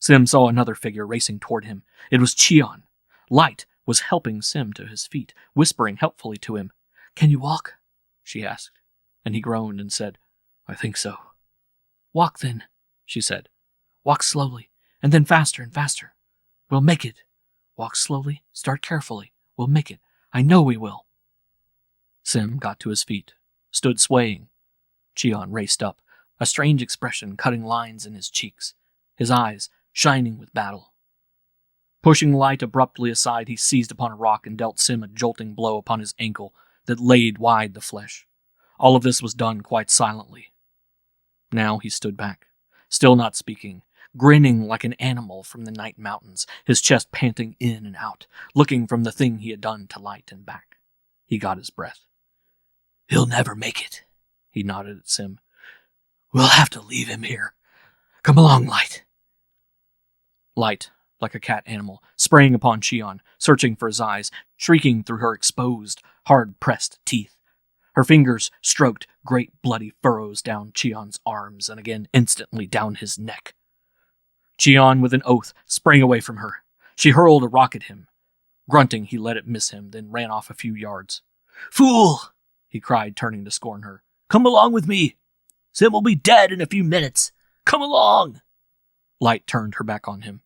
Sim saw another figure racing toward him. It was Cheon. Light was helping Sim to his feet, whispering helpfully to him. "Can you walk?" she asked, and he groaned and said, "I think so." "Walk then," she said. "Walk slowly, and then faster and faster. We'll make it. Walk slowly, start carefully. We'll make it. I know we will." Sim got to his feet, stood swaying. Cheon raced up, a strange expression cutting lines in his cheeks, his eyes shining with battle. Pushing Light abruptly aside, he seized upon a rock and dealt Sim a jolting blow upon his ankle that laid wide the flesh. All of this was done quite silently. Now he stood back, still not speaking, grinning like an animal from the night mountains, his chest panting in and out, looking from the thing he had done to Light and back. He got his breath. "He'll never make it," he nodded at Sim. "We'll have to leave him here. Come along, Light." Light, like a cat animal, sprang upon Cheon, searching for his eyes, shrieking through her exposed, hard-pressed teeth. Her fingers stroked great bloody furrows down Cheon's arms and again instantly down his neck. Cheon, with an oath, sprang away from her. She hurled a rock at him. Grunting, he let it miss him, then ran off a few yards. "Fool!" he cried, turning to scorn her. "Come along with me. Sim will be dead in a few minutes. Come along!" Light turned her back on him.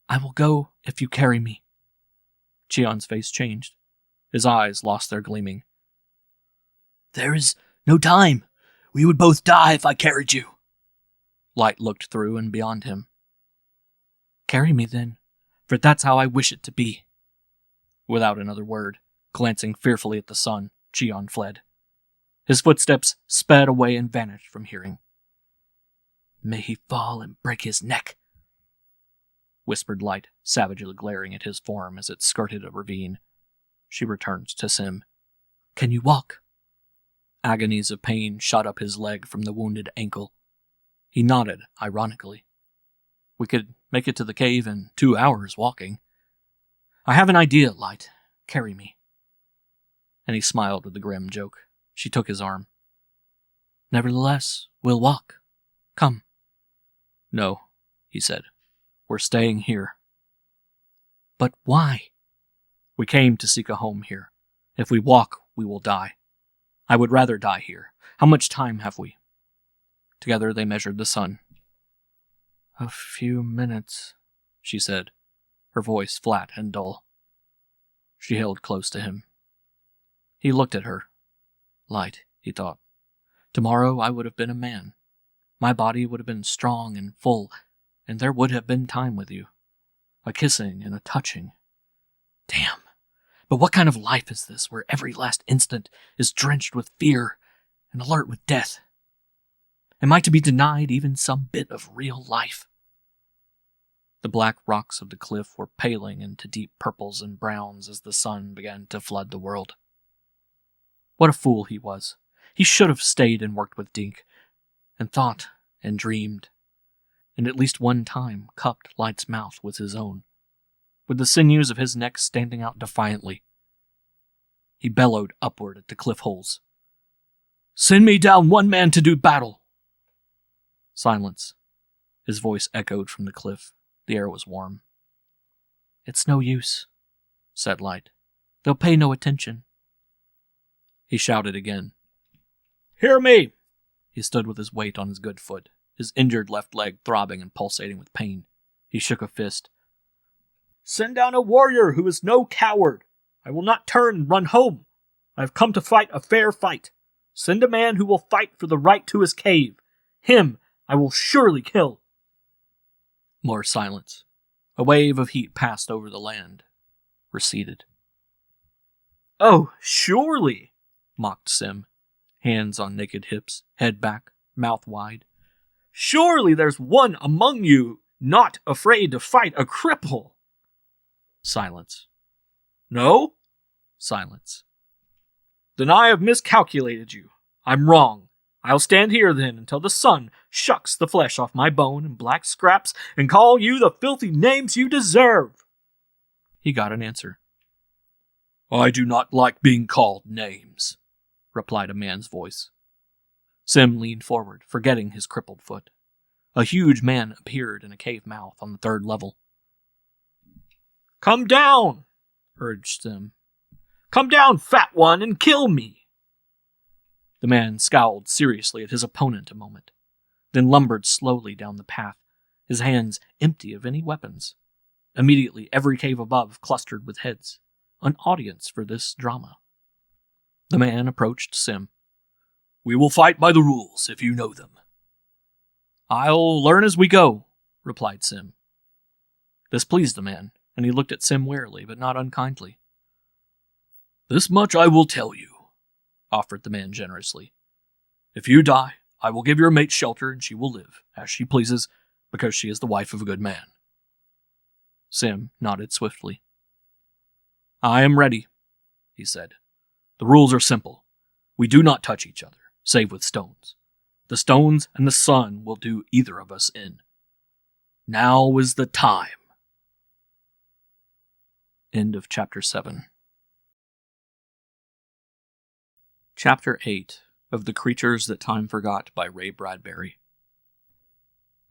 "I will go if you carry me." Cheon's face changed. His eyes lost their gleaming. "There is no time. We would both die if I carried you." Light looked through and beyond him. "Carry me then, for that's how I wish it to be." Without another word, glancing fearfully at the sun, Cheon fled. His footsteps sped away and vanished from hearing. "May he fall and break his neck," whispered Light, savagely glaring at his form as it skirted a ravine. She returned to Sim. "Can you walk?" Agonies of pain shot up his leg from the wounded ankle. He nodded, ironically. "We could make it to the cave in 2 hours walking." "I have an idea, Light. Carry me." And he smiled with a grim joke. She took his arm. "Nevertheless, we'll walk. Come." "No," he said. "We're staying here." "But why?" "We came to seek a home here. If we walk, we will die. I would rather die here. How much time have we?" Together they measured the sun. "A few minutes," she said, her voice flat and dull. She held close to him. He looked at her. Light, he thought. Tomorrow I would have been a man. My body would have been strong and full, and there would have been time with you. A kissing and a touching. Damn. But what kind of life is this, where every last instant is drenched with fear and alert with death? Am I to be denied even some bit of real life? The black rocks of the cliff were paling into deep purples and browns as the sun began to flood the world. What a fool he was. He should have stayed and worked with Dink, and thought and dreamed, and at least one time cupped Light's mouth with his own, with the sinews of his neck standing out defiantly. He bellowed upward at the cliff holes. "Send me down one man to do battle!" Silence. His voice echoed from the cliff. The air was warm. "It's no use," said Light. "They'll pay no attention." He shouted again. "Hear me!" He stood with his weight on his good foot, his injured left leg throbbing and pulsating with pain. He shook a fist. "Send down a warrior who is no coward. I will not turn and run home. I have come to fight a fair fight. Send a man who will fight for the right to his cave. Him I will surely kill." More silence. A wave of heat passed over the land, receded. "Oh, surely," mocked Sim, hands on naked hips, head back, mouth wide. "Surely there's one among you not afraid to fight a cripple." Silence. "No?" Silence. "Then I have miscalculated you. I'm wrong. I'll stand here then until the sun shucks the flesh off my bone and black scraps and call you the filthy names you deserve." He got an answer. "I do not like being called names," replied a man's voice. Sim leaned forward, forgetting his crippled foot. A huge man appeared in a cave mouth on the 3rd level. "Come down," urged Sim. "Come down, fat one, and kill me." The man scowled seriously at his opponent a moment, then lumbered slowly down the path, his hands empty of any weapons. Immediately, every cave above clustered with heads, an audience for this drama. The man approached Sim. "We will fight by the rules, if you know them." "I'll learn as we go," replied Sim. This pleased the man, and he looked at Sim warily, but not unkindly. "This much I will tell you," offered the man generously. "If you die, I will give your mate shelter, and she will live, as she pleases, because she is the wife of a good man." Sim nodded swiftly. "I am ready," he said. "The rules are simple. We do not touch each other, save with stones. The stones and the sun will do either of us in. Now is the time." End of Chapter 7. Chapter 8 of The Creatures That Time Forgot by Ray Bradbury.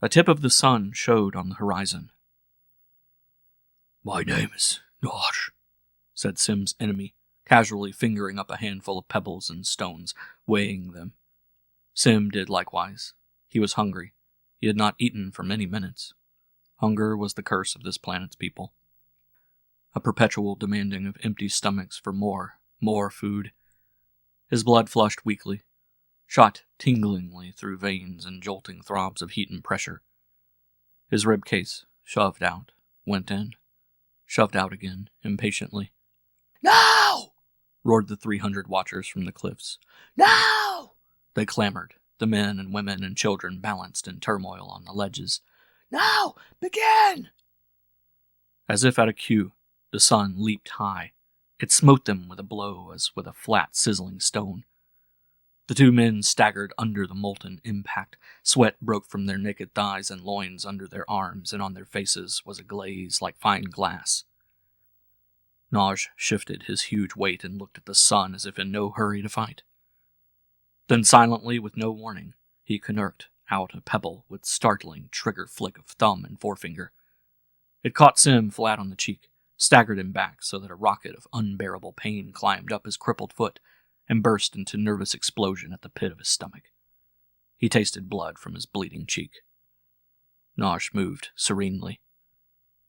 A tip of the sun showed on the horizon. "My name is Nosh," said Sim's enemy, casually fingering up a handful of pebbles and stones, weighing them. Sim did likewise. He was hungry. He had not eaten for many minutes. Hunger was the curse of this planet's people. A perpetual demanding of empty stomachs for more food. His blood flushed weakly, shot tinglingly through veins and jolting throbs of heat and pressure. His rib case shoved out, went in, shoved out again, impatiently. "No!" roared the 300 watchers from the cliffs. "No!" They clamored, the men and women and children balanced in turmoil on the ledges. "No! Begin!" As if at a cue, the sun leaped high. It smote them with a blow as with a flat, sizzling stone. The 2 men staggered under the molten impact. Sweat broke from their naked thighs and loins under their arms, and on their faces was a glaze like fine glass. Naj shifted his huge weight and looked at the sun as if in no hurry to fight. Then silently, with no warning, he knurked out a pebble with startling trigger flick of thumb and forefinger. It caught Sim flat on the cheek, staggered him back so that a rocket of unbearable pain climbed up his crippled foot and burst into nervous explosion at the pit of his stomach. He tasted blood from his bleeding cheek. Nosh moved serenely.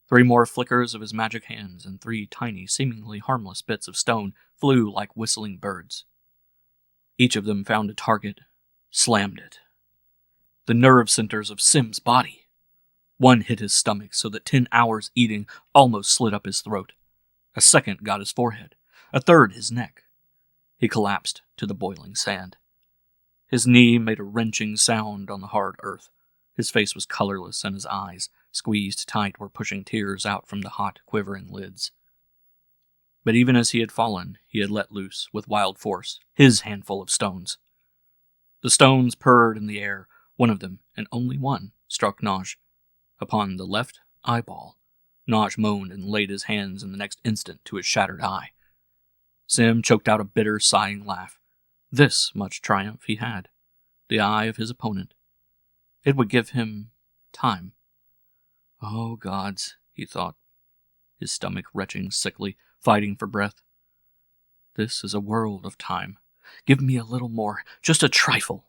3 more flickers of his magic hands, and 3 tiny, seemingly harmless bits of stone flew like whistling birds. Each of them found a target, slammed it. The nerve centers of Sim's body. One hit his stomach so that 10 hours eating almost slit up his throat. A second got his forehead. A third his neck. He collapsed to the boiling sand. His knee made a wrenching sound on the hard earth. His face was colorless, and his eyes, squeezed tight, were pushing tears out from the hot, quivering lids. But even as he had fallen, he had let loose, with wild force, his handful of stones. The stones purred in the air. One of them, and only one, struck Naj. Upon the left eyeball, Naj moaned and laid his hands in the next instant to his shattered eye. Sim choked out a bitter, sighing laugh. This much triumph he had. The eye of his opponent. It would give him time. Oh, gods, he thought, his stomach retching sickly, fighting for breath. This is a world of time. Give me a little more, just a trifle.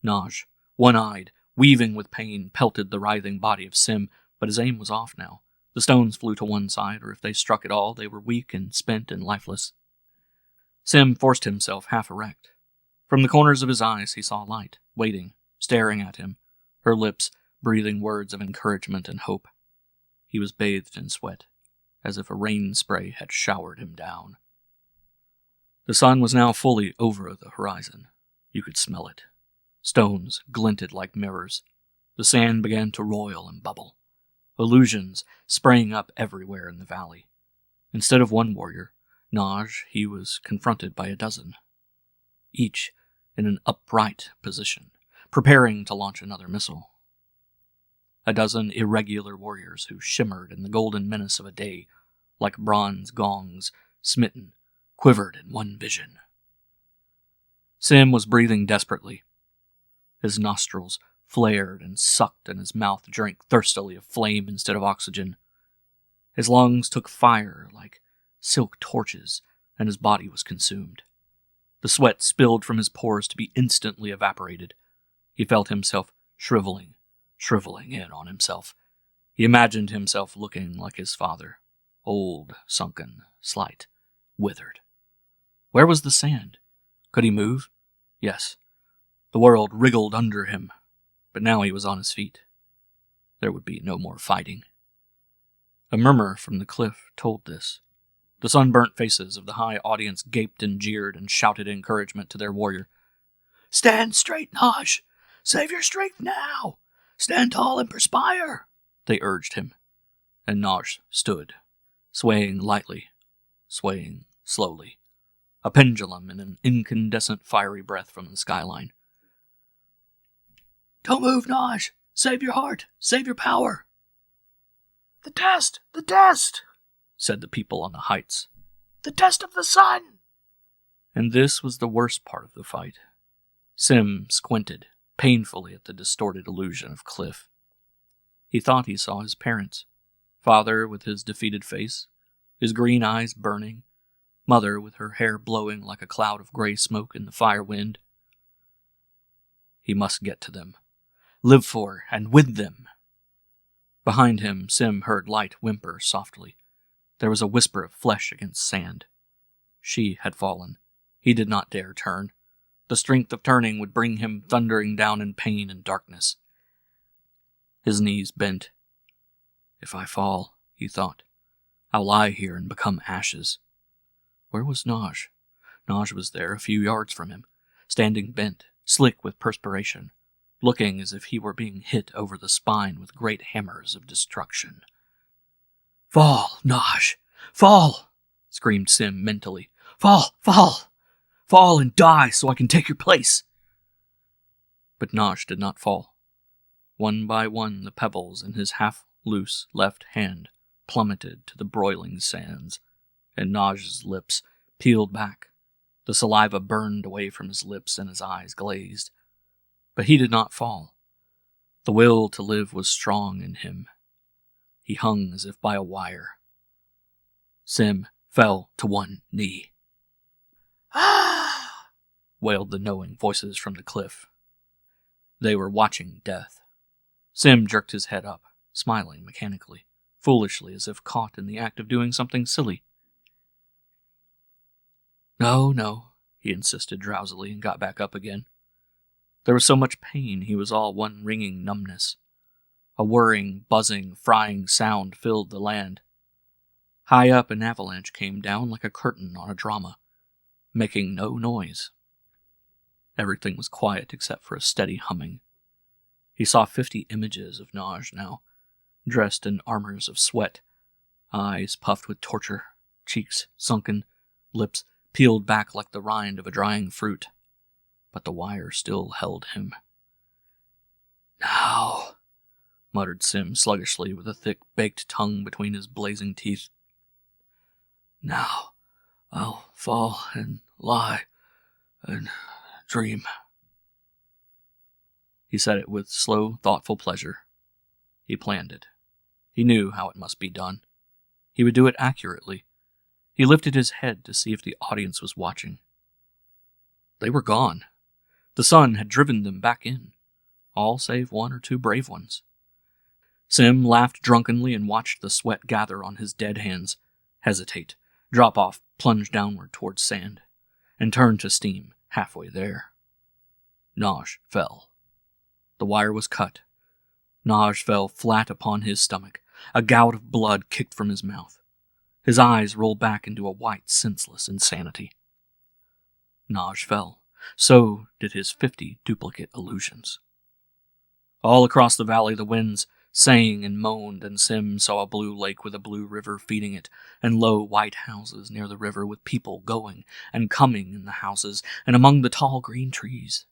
Naj, one-eyed, weaving with pain, pelted the writhing body of Sim, but his aim was off now. The stones flew to one side, or if they struck at all, they were weak and spent and lifeless. Sim forced himself half erect. From the corners of his eyes he saw light, waiting, staring at him, her lips breathing words of encouragement and hope. He was bathed in sweat, as if a rain spray had showered him down. The sun was now fully over the horizon. You could smell it. Stones glinted like mirrors. The sand began to roil and bubble. Illusions sprang up everywhere in the valley. Instead of one warrior, Naj, he was confronted by a dozen. Each in an upright position, preparing to launch another missile. A dozen irregular warriors who shimmered in the golden menace of a day, like bronze gongs, smitten, quivered in one vision. Sim was breathing desperately. His nostrils flared and sucked, and his mouth drank thirstily of flame instead of oxygen. His lungs took fire like silk torches, and his body was consumed. The sweat spilled from his pores to be instantly evaporated. He felt himself shriveling in on himself. He imagined himself looking like his father, old, sunken, slight, withered. Where was the sand? Could he move? Yes. The world wriggled under him, but now he was on his feet. There would be no more fighting. A murmur from the cliff told this. The sunburnt faces of the high audience gaped and jeered and shouted encouragement to their warrior. "Stand straight, Naj! Save your strength now! Stand tall and perspire!" they urged him. And Naj stood, swaying lightly, swaying slowly, a pendulum in an incandescent fiery breath from the skyline. "Don't move, Naj! Save your heart! Save your power!" The test! The test! said the people on the heights. The test of the sun! And this was the worst part of the fight. Sim squinted painfully at the distorted illusion of cliff. He thought he saw his parents. Father with his defeated face, his green eyes burning. Mother with her hair blowing like a cloud of gray smoke in the fire wind. He must get to them. Live for and with them. Behind him, Sim heard Light whimper softly. There was a whisper of flesh against sand. She had fallen. He did not dare turn. The strength of turning would bring him thundering down in pain and darkness. His knees bent. If I fall, he thought, I'll lie here and become ashes. Where was Naj? Naj was there, a few yards from him, standing bent, slick with perspiration, looking as if he were being hit over the spine with great hammers of destruction. "Fall, Naj! Fall!" screamed Sim mentally. "Fall! Fall! Fall and die so I can take your place!" But Naj did not fall. One by one the pebbles in his half-loose left hand plummeted to the broiling sands, and Naj's lips peeled back. The saliva burned away from his lips and his eyes glazed. But he did not fall. The will to live was strong in him. He hung as if by a wire. Sim fell to one knee. Ah! Wailed the knowing voices from the cliff. They were watching death. Sim jerked his head up, smiling mechanically. foolishly as if caught in the act of doing something silly. No, he insisted drowsily and got back up again. There was so much pain he was all one ringing numbness. A whirring, buzzing, frying sound filled the land. High up, an avalanche came down like a curtain on a drama, making no noise. Everything was quiet except for a steady humming. He saw 50 images of Naj now, dressed in armors of sweat, eyes puffed with torture, cheeks sunken, lips peeled back like the rind of a drying fruit. But the wire still held him. "Now," muttered Sim sluggishly with a thick, baked tongue between his blazing teeth. "Now, I'll fall and lie and dream." He said it with slow, thoughtful pleasure. He planned it. He knew how it must be done. He would do it accurately. He lifted his head to see if the audience was watching. They were gone. The sun had driven them back in, all save one or two brave ones. Sim laughed drunkenly and watched the sweat gather on his dead hands, hesitate, drop off, plunge downward towards sand, and turn to steam halfway there. Naj fell. The wire was cut. Naj fell flat upon his stomach. A gout of blood kicked from his mouth. His eyes rolled back into a white, senseless insanity. Naj fell. So did his 50 duplicate illusions. All across the valley the winds sang and moaned, and Sim saw a blue lake with a blue river feeding it, and low white houses near the river with people going and coming in the houses, and among the tall green trees.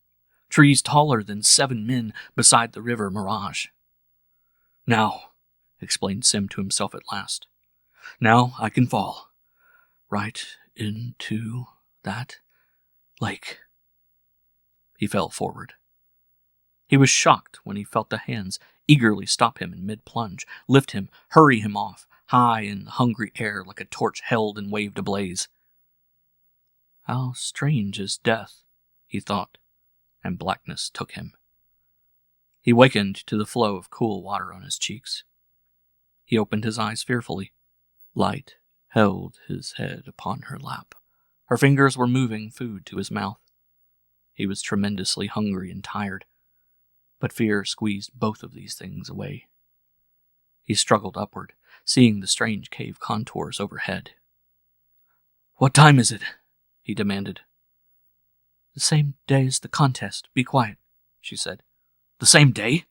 Trees taller than 7 men beside the river mirage. "Now," explained Sim to himself at last, "now I can fall. Right into that lake." He fell forward. He was shocked when he felt the hands eagerly stop him in mid-plunge, lift him, hurry him off, high in the hungry air like a torch held and waved ablaze. How strange is death, he thought, and blackness took him. He wakened to the flow of cool water on his cheeks. He opened his eyes fearfully. Light held his head upon her lap. Her fingers were moving food to his mouth. He was tremendously hungry and tired, but fear squeezed both of these things away. He struggled upward, seeing the strange cave contours overhead. "What time is it?" he demanded. "The same day as the contest. Be quiet," she said. "The same day?"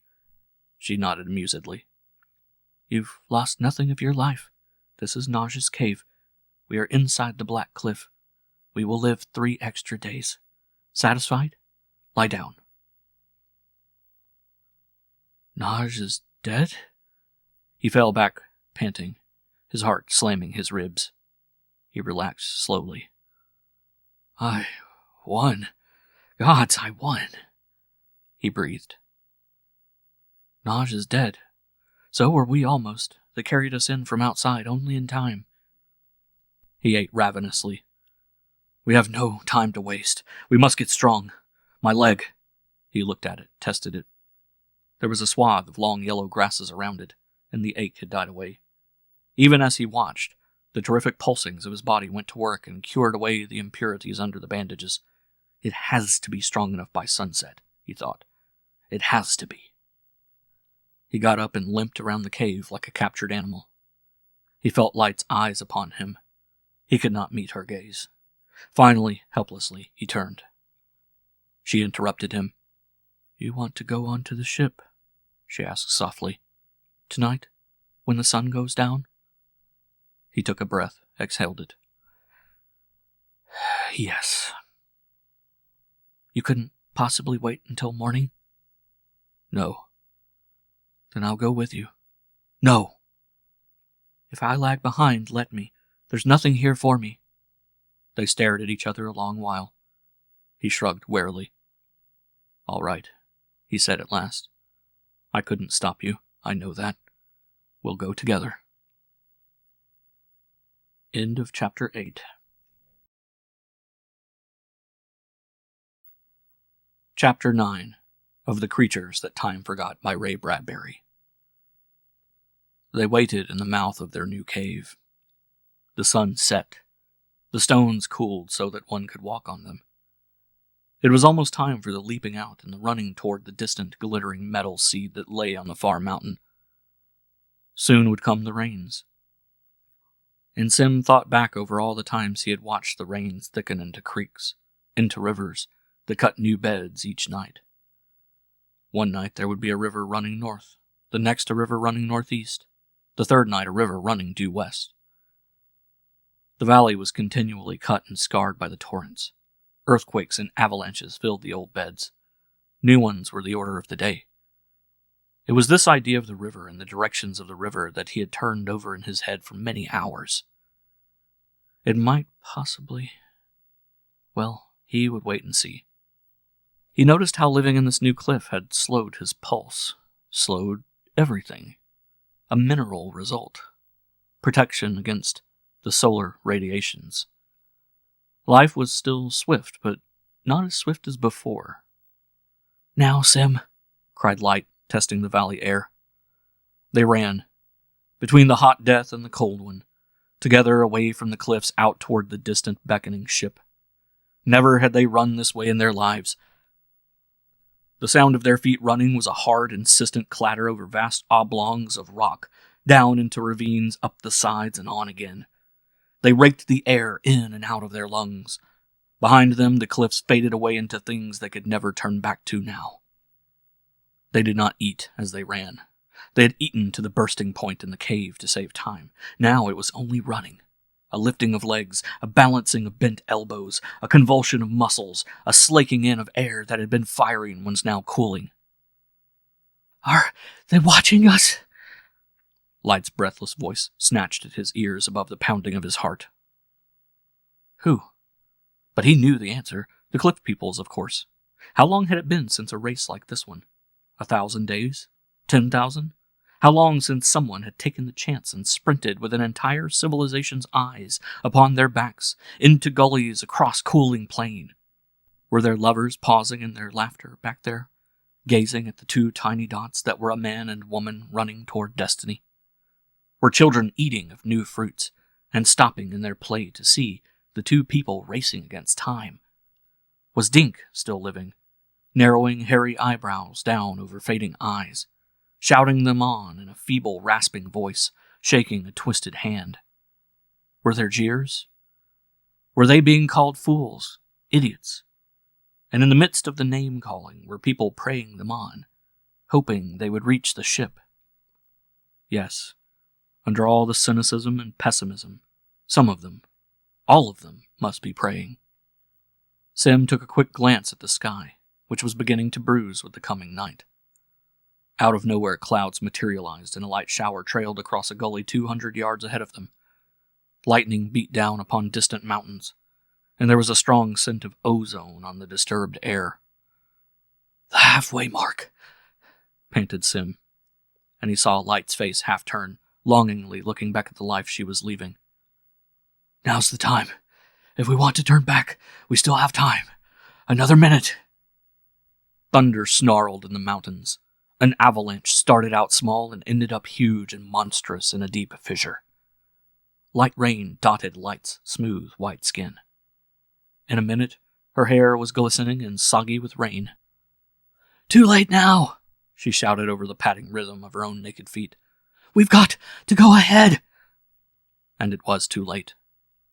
She nodded amusedly. "You've lost nothing of your life. This is Naj's cave. We are inside the Black Cliff. We will live 3 extra days. Satisfied? Lie down." "Naj is dead?" He fell back, panting, his heart slamming his ribs. He relaxed slowly. "I won. Gods, I won," he breathed. "Naj is dead. So were we almost. They carried us in from outside only in time." He ate ravenously. "We have no time to waste. We must get strong. My leg." He looked at it, tested it. There was a swath of long yellow grasses around it, and the ache had died away. Even as he watched, the terrific pulsings of his body went to work and cured away the impurities under the bandages. It has to be strong enough by sunset, he thought. It has to be. He got up and limped around the cave like a captured animal. He felt Light's eyes upon him. He could not meet her gaze. Finally, helplessly, he turned. She interrupted him. "You want to go on to the ship?" she asked softly. "Tonight, when the sun goes down?" He took a breath, exhaled it. "Yes." "You couldn't possibly wait until morning?" "No." "Then I'll go with you." "No." "If I lag behind, let me. There's nothing here for me." They stared at each other a long while. He shrugged warily. "All right," he said at last. "I couldn't stop you. I know that. We'll go together." End of Chapter 8. Chapter 9 of The Creatures That Time Forgot by Ray Bradbury. They waited in the mouth of their new cave. The sun set. The stones cooled so that one could walk on them. It was almost time for the leaping out and the running toward the distant, glittering metal seed that lay on the far mountain. Soon would come the rains. And Sim thought back over all the times he had watched the rains thicken into creeks, into rivers that cut new beds each night. One night there would be a river running north, the next a river running northeast, the third night a river running due west. The valley was continually cut and scarred by the torrents. Earthquakes and avalanches filled the old beds. New ones were the order of the day. It was this idea of the river and the directions of the river that he had turned over in his head for many hours. It might possibly... Well, he would wait and see. He noticed how living in this new cliff had slowed his pulse, slowed everything. A mineral result. Protection against the solar radiations. Life was still swift, but not as swift as before. "Now, Sim," cried Light, testing the valley air. They ran, between the hot death and the cold one, together away from the cliffs out toward the distant beckoning ship. Never had they run this way in their lives. The sound of their feet running was a hard, insistent clatter over vast oblongs of rock, down into ravines, up the sides, and on again. They raked the air in and out of their lungs. Behind them, the cliffs faded away into things they could never turn back to now. They did not eat as they ran. They had eaten to the bursting point in the cave to save time. Now it was only running. A lifting of legs, a balancing of bent elbows, a convulsion of muscles, a slaking in of air that had been firing was now cooling. "Are they watching us?" Light's breathless voice snatched at his ears above the pounding of his heart. Who? But he knew the answer. The cliff peoples, of course. How long had it been since a race like this one? 1,000 days? 10,000? How long since someone had taken the chance and sprinted with an entire civilization's eyes upon their backs, into gullies across cooling plain? Were their lovers pausing in their laughter back there, gazing at the two tiny dots that were a man and woman running toward destiny? Were children eating of new fruits and stopping in their play to see the two people racing against time? Was Dink still living, narrowing hairy eyebrows down over fading eyes, shouting them on in a feeble, rasping voice, shaking a twisted hand? Were there jeers? Were they being called fools, idiots? And in the midst of the name-calling were people praying them on, hoping they would reach the ship? Yes. Under all the cynicism and pessimism, some of them, all of them, must be praying. Sim took a quick glance at the sky, which was beginning to bruise with the coming night. Out of nowhere, clouds materialized and a light shower trailed across a gully 200 yards ahead of them. Lightning beat down upon distant mountains, and there was a strong scent of ozone on the disturbed air. "The halfway mark," panted Sim, and he saw Light's face half turn, longingly looking back at the life she was leaving. "Now's the time. If we want to turn back, we still have time. Another minute." Thunder snarled in the mountains. An avalanche started out small and ended up huge and monstrous in a deep fissure. Light rain dotted Light's smooth white skin. In a minute, her hair was glistening and soggy with rain. "Too late now," she shouted over the padding rhythm of her own naked feet. "We've got to go ahead." And it was too late.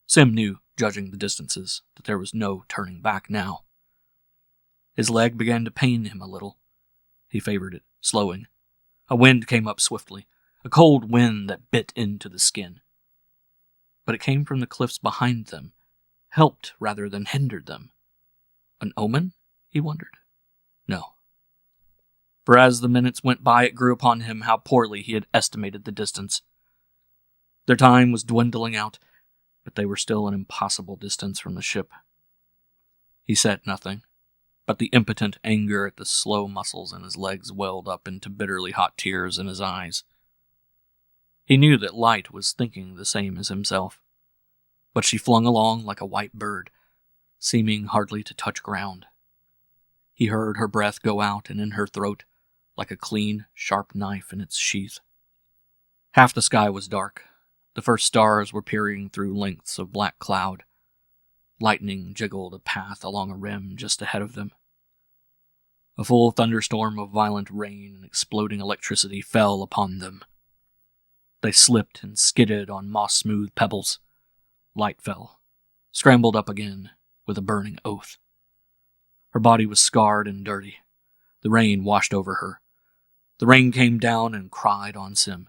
Sim knew, judging the distances, that there was no turning back now. His leg began to pain him a little. He favored it, slowing. A wind came up swiftly, a cold wind that bit into the skin. But it came from the cliffs behind them, helped rather than hindered them. An omen, he wondered? No. For as the minutes went by, it grew upon him how poorly he had estimated the distance. Their time was dwindling out, but they were still an impossible distance from the ship. He said nothing, but the impotent anger at the slow muscles in his legs welled up into bitterly hot tears in his eyes. He knew that Light was thinking the same as himself, but she flung along like a white bird, seeming hardly to touch ground. He heard her breath go out and in her throat, like a clean, sharp knife in its sheath. Half the sky was dark. The first stars were peering through lengths of black cloud. Lightning jiggled a path along a rim just ahead of them. A full thunderstorm of violent rain and exploding electricity fell upon them. They slipped and skidded on moss-smooth pebbles. Light fell, scrambled up again with a burning oath. Her body was scarred and dirty. The rain washed over her. The rain came down and cried on Sim.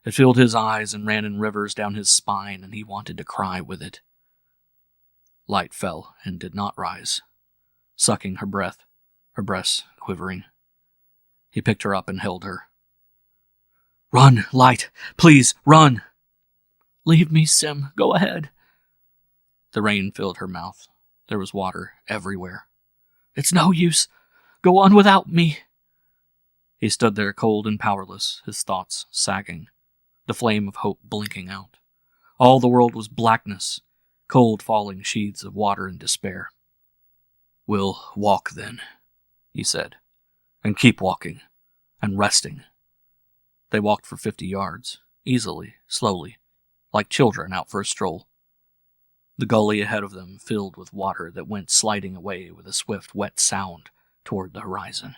It filled his eyes and ran in rivers down his spine, and he wanted to cry with it. Light fell and did not rise, sucking her breath, her breasts quivering. He picked her up and held her. "Run, Light! Please, run!" "Leave me, Sim. Go ahead." The rain filled her mouth. There was water everywhere. "It's no use. Go on without me." He stood there cold and powerless, his thoughts sagging, the flame of hope blinking out. All the world was blackness, cold falling sheaths of water and despair. "We'll walk then," he said, "and keep walking, and resting." They walked for 50 yards, easily, slowly, like children out for a stroll. The gully ahead of them filled with water that went sliding away with a swift, wet sound toward the horizon.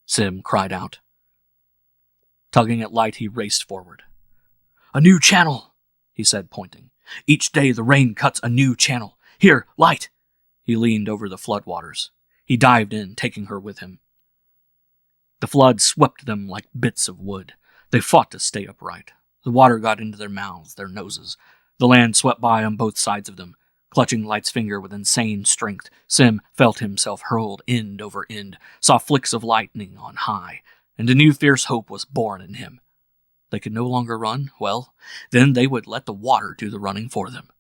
Sim cried out. Tugging at Light, he raced forward. "A new channel," he said, pointing. "Each day the rain cuts a new channel. Here, Light!" He leaned over the floodwaters. He dived in, taking her with him. The flood swept them like bits of wood. They fought to stay upright. The water got into their mouths, their noses. The land swept by on both sides of them. Clutching Light's finger with insane strength, Sim felt himself hurled end over end, saw flicks of lightning on high, and a new fierce hope was born in him. They could no longer run? Well, then they would let the water do the running for them.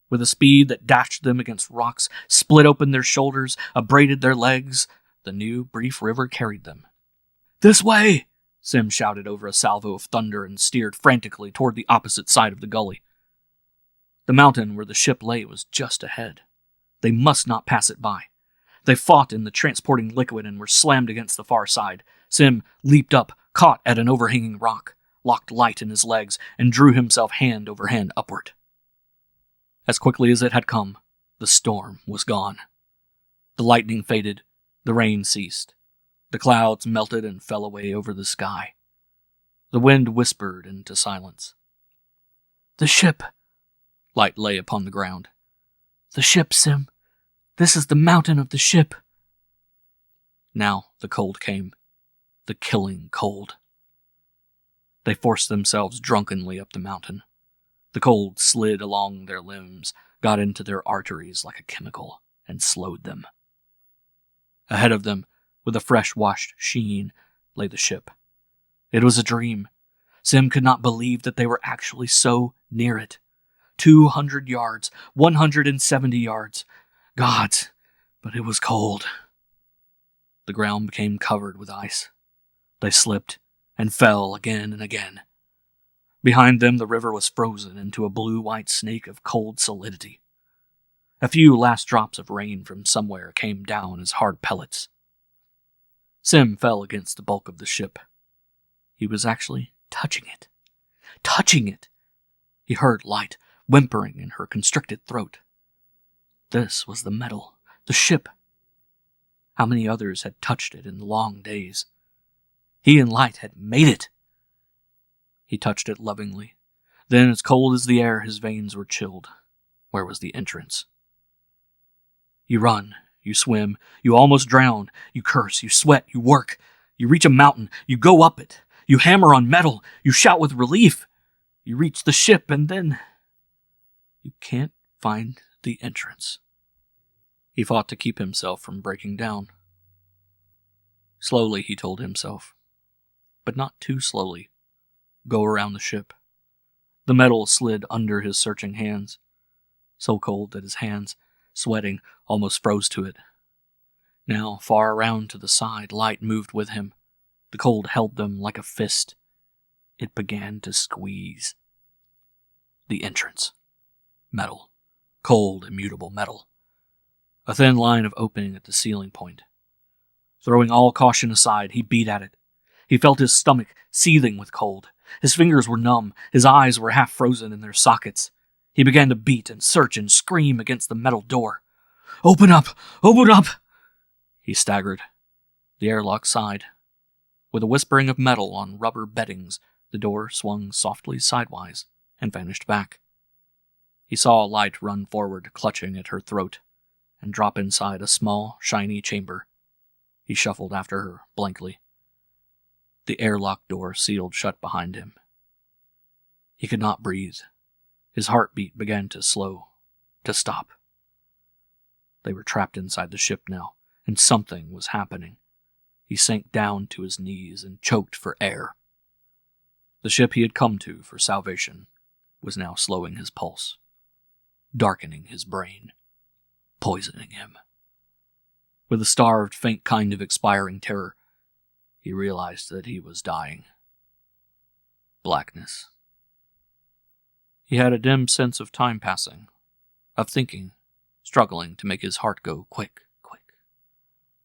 With a speed that dashed them against rocks, split open their shoulders, abraded their legs, the new, brief river carried them. "This way!" Sim shouted over a salvo of thunder and steered frantically toward the opposite side of the gully. The mountain where the ship lay was just ahead. They must not pass it by. They fought in the transporting liquid and were slammed against the far side. Sim leaped up, caught at an overhanging rock, locked Light in his legs, and drew himself hand over hand upward. As quickly as it had come, the storm was gone. The lightning faded, the rain ceased. The clouds melted and fell away over the sky. The wind whispered into silence. "The ship." Light lay upon the ground. "The ship, Sim. This is the mountain of the ship." Now the cold came. The killing cold. They forced themselves drunkenly up the mountain. The cold slid along their limbs, got into their arteries like a chemical, and slowed them. Ahead of them, with a fresh-washed sheen, lay the ship. It was a dream. Sim could not believe that they were actually so near it. 200 yards, 170 yards. Gods, but it was cold. The ground became covered with ice. They slipped and fell again and again. Behind them, the river was frozen into a blue-white snake of cold solidity. A few last drops of rain from somewhere came down as hard pellets. Sim fell against the bulk of the ship. He was actually touching it. Touching it! He heard Light whimpering in her constricted throat. This was the metal, the ship. How many others had touched it in the long days? He and Light had made it. He touched it lovingly. Then, as cold as the air, his veins were chilled. Where was the entrance? You run, you swim, you almost drown, you curse, you sweat, you work. You reach a mountain, you go up it. You hammer on metal, you shout with relief. You reach the ship, and then you can't find the entrance. He fought to keep himself from breaking down. Slowly, he told himself, but not too slowly. Go around the ship. The metal slid under his searching hands, so cold that his hands, sweating, almost froze to it. Now, far around to the side, Light moved with him. The cold held them like a fist. It began to squeeze. The entrance. Metal. Cold, immutable metal. A thin line of opening at the ceiling point. Throwing all caution aside, he beat at it. He felt his stomach seething with cold. His fingers were numb. His eyes were half frozen in their sockets. He began to beat and search and scream against the metal door. "Open up! Open up!" He staggered. The airlock sighed. With a whispering of metal on rubber beddings, the door swung softly sidewise and vanished back. He saw a light run forward, clutching at her throat, and drop inside a small, shiny chamber. He shuffled after her, blankly. The airlock door sealed shut behind him. He could not breathe. His heartbeat began to slow, to stop. They were trapped inside the ship now, and something was happening. He sank down to his knees and choked for air. The ship he had come to for salvation was now slowing his pulse, darkening his brain, poisoning him. With a starved, faint kind of expiring terror, he realized that he was dying. Blackness. He had a dim sense of time passing, of thinking, struggling to make his heart go quick, quick,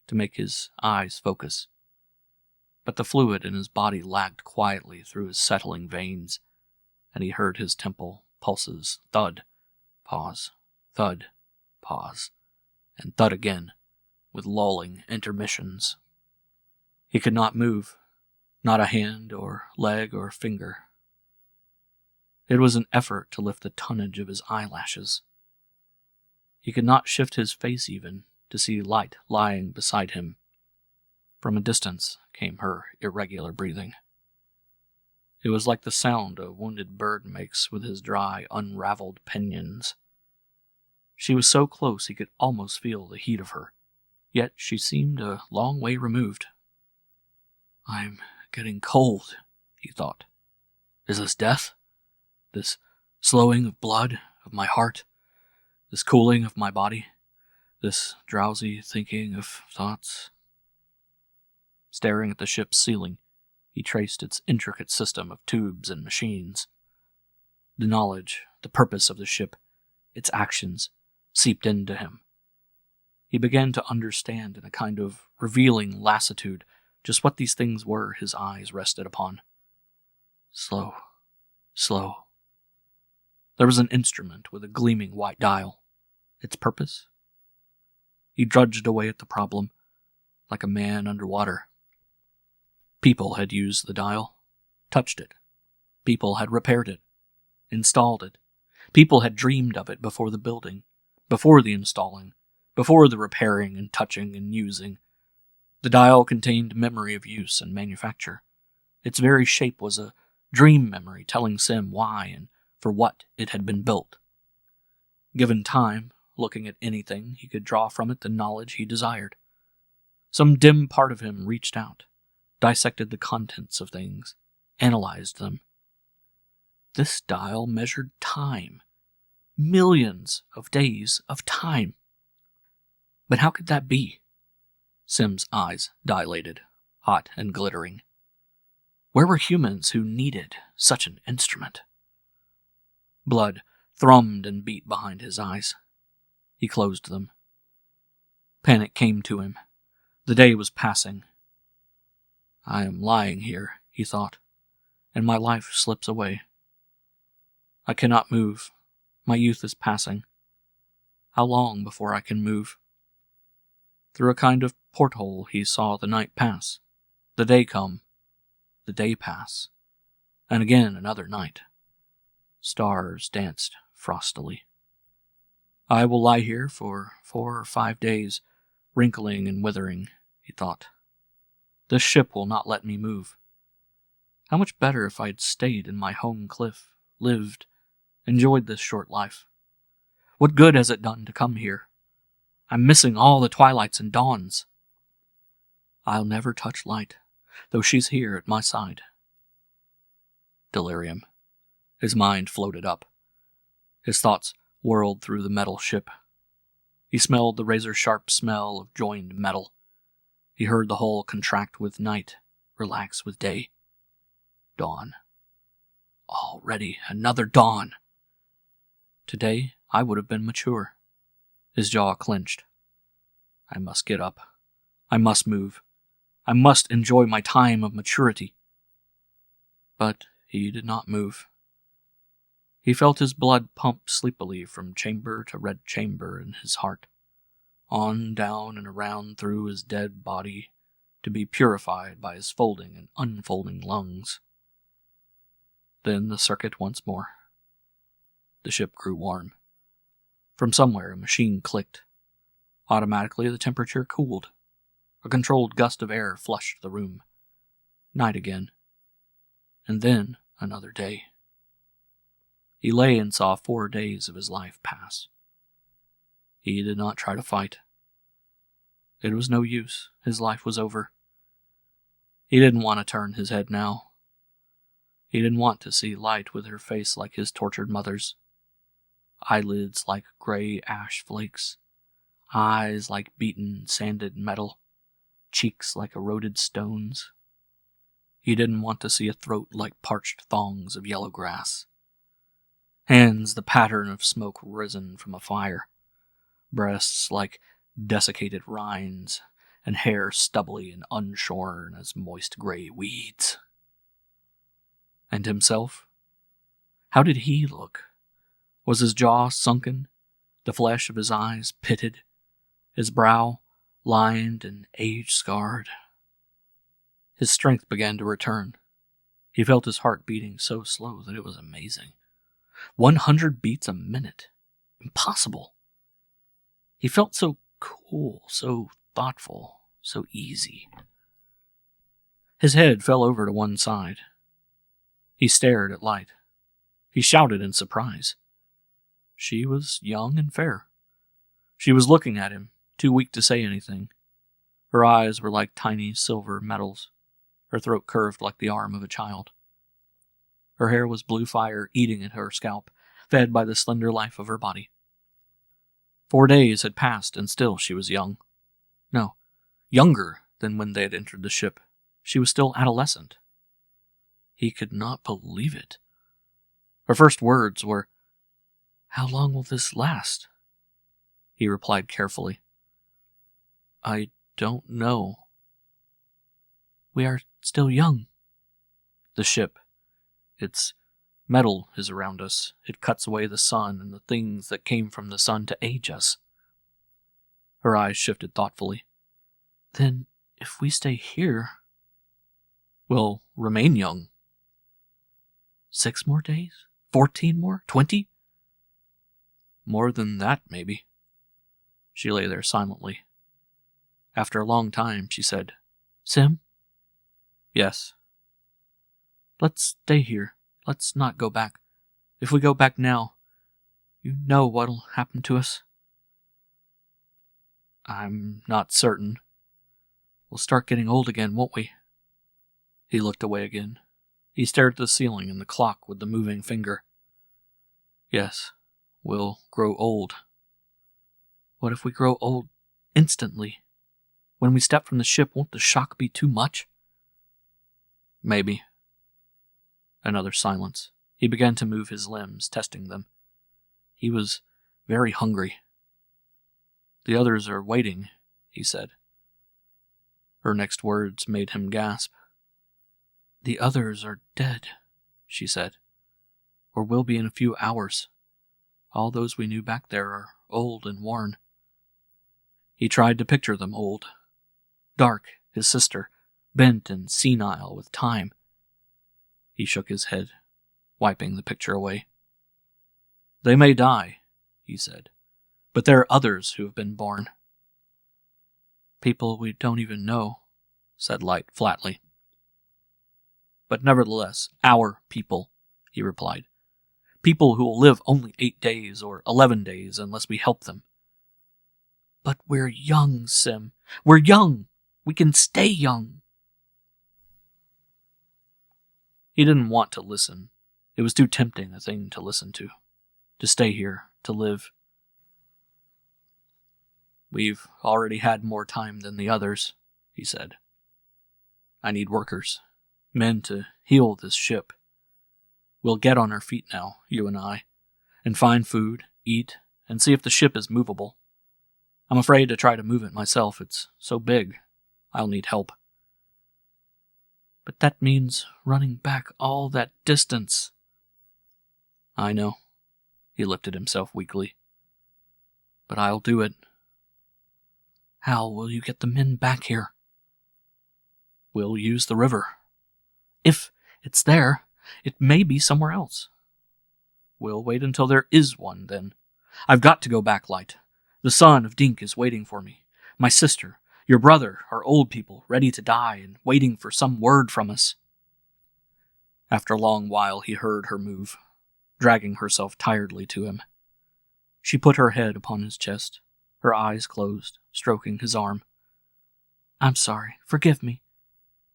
to make his eyes focus. But the fluid in his body lagged quietly through his settling veins, and he heard his temple pulses thud, pause, thud, pause, and thud again, with lulling intermissions. He could not move, not a hand or leg or finger. It was an effort to lift the tonnage of his eyelashes. He could not shift his face even to see Light lying beside him. From a distance came her irregular breathing. It was like the sound a wounded bird makes with his dry, unraveled pinions. She was so close he could almost feel the heat of her, yet she seemed a long way removed. "I'm getting cold," he thought. "Is this death? This slowing of blood, of my heart, this cooling of my body, this drowsy thinking of thoughts?" Staring at the ship's ceiling, he traced its intricate system of tubes and machines. The knowledge, the purpose of the ship, its actions, seeped into him. He began to understand in a kind of revealing lassitude just what these things were his eyes rested upon. Slow, slow. There was an instrument with a gleaming white dial. Its purpose? He drudged away at the problem, like a man underwater. People had used the dial, touched it. People had repaired it, installed it. People had dreamed of it before the building, before the installing, before the repairing and touching and using. The dial contained memory of use and manufacture. Its very shape was a dream memory telling Sim why and for what it had been built. Given time, looking at anything, he could draw from it the knowledge he desired. Some dim part of him reached out, dissected the contents of things, analyzed them. This dial measured time. Millions of days of time. But how could that be? Sim's eyes dilated, hot and glittering. Where were humans who needed such an instrument? Blood thrummed and beat behind his eyes. He closed them. Panic came to him. The day was passing. I am lying here, he thought, and my life slips away. I cannot move. My youth is passing. How long before I can move? Through a kind of porthole he saw the night pass, the day come, the day pass, and again another night. Stars danced frostily. I will lie here for 4 or 5 days, wrinkling and withering, he thought. This ship will not let me move. How much better if I had stayed in my home cliff, lived, enjoyed this short life. What good has it done to come here? I'm missing all the twilights and dawns. I'll never touch Light, though she's here at my side. Delirium. His mind floated up. His thoughts whirled through the metal ship. He smelled the razor-sharp smell of joined metal. He heard the hull contract with night, relax with day. Dawn. Already another dawn. Today I would have been mature. His jaw clenched. I must get up. I must move. I must enjoy my time of maturity. But he did not move. He felt his blood pump sleepily from chamber to red chamber in his heart, on, down, and around through his dead body to be purified by his folding and unfolding lungs. Then the circuit once more. The ship grew warm. From somewhere a machine clicked. Automatically the temperature cooled. A controlled gust of air flushed the room. Night again. And then another day. He lay and saw 4 days of his life pass. He did not try to fight. It was no use. His life was over. He didn't want to turn his head now. He didn't want to see Light with her face like his tortured mother's. Eyelids like gray ash flakes. Eyes like beaten, sanded metal. Cheeks like eroded stones. He didn't want to see a throat like parched thongs of yellow grass. Hands the pattern of smoke risen from a fire. Breasts like desiccated rinds, and hair stubbly and unshorn as moist gray weeds. And himself? How did he look? Was his jaw sunken, the flesh of his eyes pitted, his brow lined and age-scarred? His strength began to return. He felt his heart beating so slow that it was amazing. 100 beats a minute. Impossible. He felt so cool, so thoughtful, so easy. His head fell over to one side. He stared at Light. He shouted in surprise. She was young and fair. She was looking at him, too weak to say anything. Her eyes were like tiny silver medals. Her throat curved like the arm of a child. Her hair was blue fire eating at her scalp, fed by the slender life of her body. 4 days had passed, and still she was young. No, younger than when they had entered the ship. She was still adolescent. He could not believe it. Her first words were, "How long will this last?" He replied carefully, "I don't know." "We are still young." The ship, its metal is around us. It cuts away the sun and the things that came from the sun to age us. Her eyes shifted thoughtfully. "Then, if we stay here, we'll remain young." 6 more days? 14 more? 20? More than that, maybe. She lay there silently. After a long time, she said, "Sim?" "Yes." "Let's stay here. Let's not go back. If we go back now, you know what'll happen to us." "I'm not certain. We'll start getting old again, won't we?" He looked away again. He stared at the ceiling and the clock with the moving finger. "Yes, we'll grow old." "What if we grow old instantly? When we step from the ship, won't the shock be too much?" "Maybe." Another silence. He began to move his limbs, testing them. He was very hungry. "The others are waiting," he said. Her next words made him gasp. "The others are dead," she said, "or will be in a few hours. All those we knew back there are old and worn." He tried to picture them old. Dark, his sister, bent and senile with time. He shook his head, wiping the picture away. "They may die," he said, "but there are others who have been born." "People we don't even know," said Light flatly. "But nevertheless, our people," he replied. "People who will live only 8 days or 11 days unless we help them." "But we're young, Sim. We're young. We can stay young." He didn't want to listen. It was too tempting a thing to listen to stay here, to live. "We've already had more time than the others," he said. "I need workers, men to heal this ship. We'll get on our feet now, you and I, and find food, eat, and see if the ship is movable. I'm afraid to try to move it myself. It's so big. I'll need help. But that means running back all that distance. I know. He lifted himself weakly. But I'll do it. How will you get the men back here? We'll use the river. If it's there, it may be somewhere else. We'll wait until there is one, then. I've got to go back, Light. The son of Dink is waiting for me. My sister, your brother, are old people, ready to die and waiting for some word from us. After a long while, he heard her move, dragging herself tiredly to him. She put her head upon his chest, her eyes closed, stroking his arm. I'm sorry. Forgive me.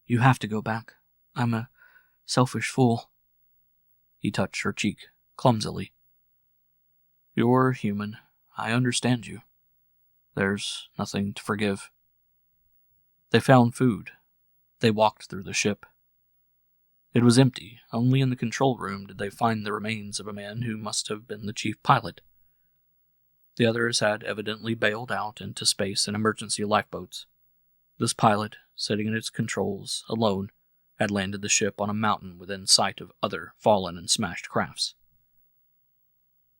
You have to go back. I'm a selfish fool. He touched her cheek, clumsily. You're human. I understand you. There's nothing to forgive. They found food. They walked through the ship. It was empty. Only in the control room did they find the remains of a man who must have been the chief pilot. The others had evidently bailed out into space in emergency lifeboats. This pilot, sitting at its controls, alone, had landed the ship on a mountain within sight of other fallen and smashed crafts.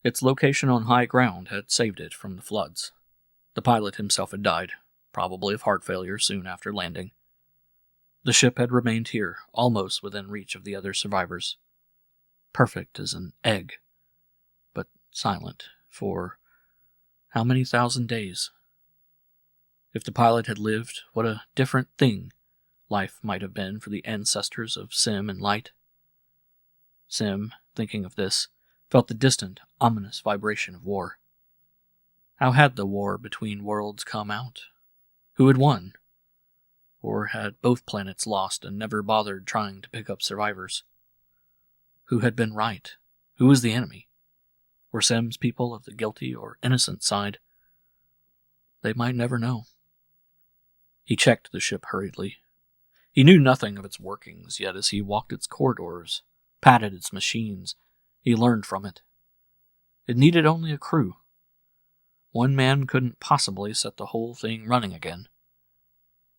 Its location on high ground had saved it from the floods. The pilot himself had died, probably of heart failure soon after landing. The ship had remained here, almost within reach of the other survivors. Perfect as an egg, but silent for how many thousand days? If the pilot had lived, what a different thing life might have been for the ancestors of Sim and Light. Sim, thinking of this, felt the distant, ominous vibration of war. How had the war between worlds come out? Who had won? Or had both planets lost and never bothered trying to pick up survivors? Who had been right? Who was the enemy? Were Sim's people of the guilty or innocent side? They might never know. He checked the ship hurriedly. He knew nothing of its workings, yet as he walked its corridors, patted its machines, he learned from it. It needed only a crew. One man couldn't possibly set the whole thing running again.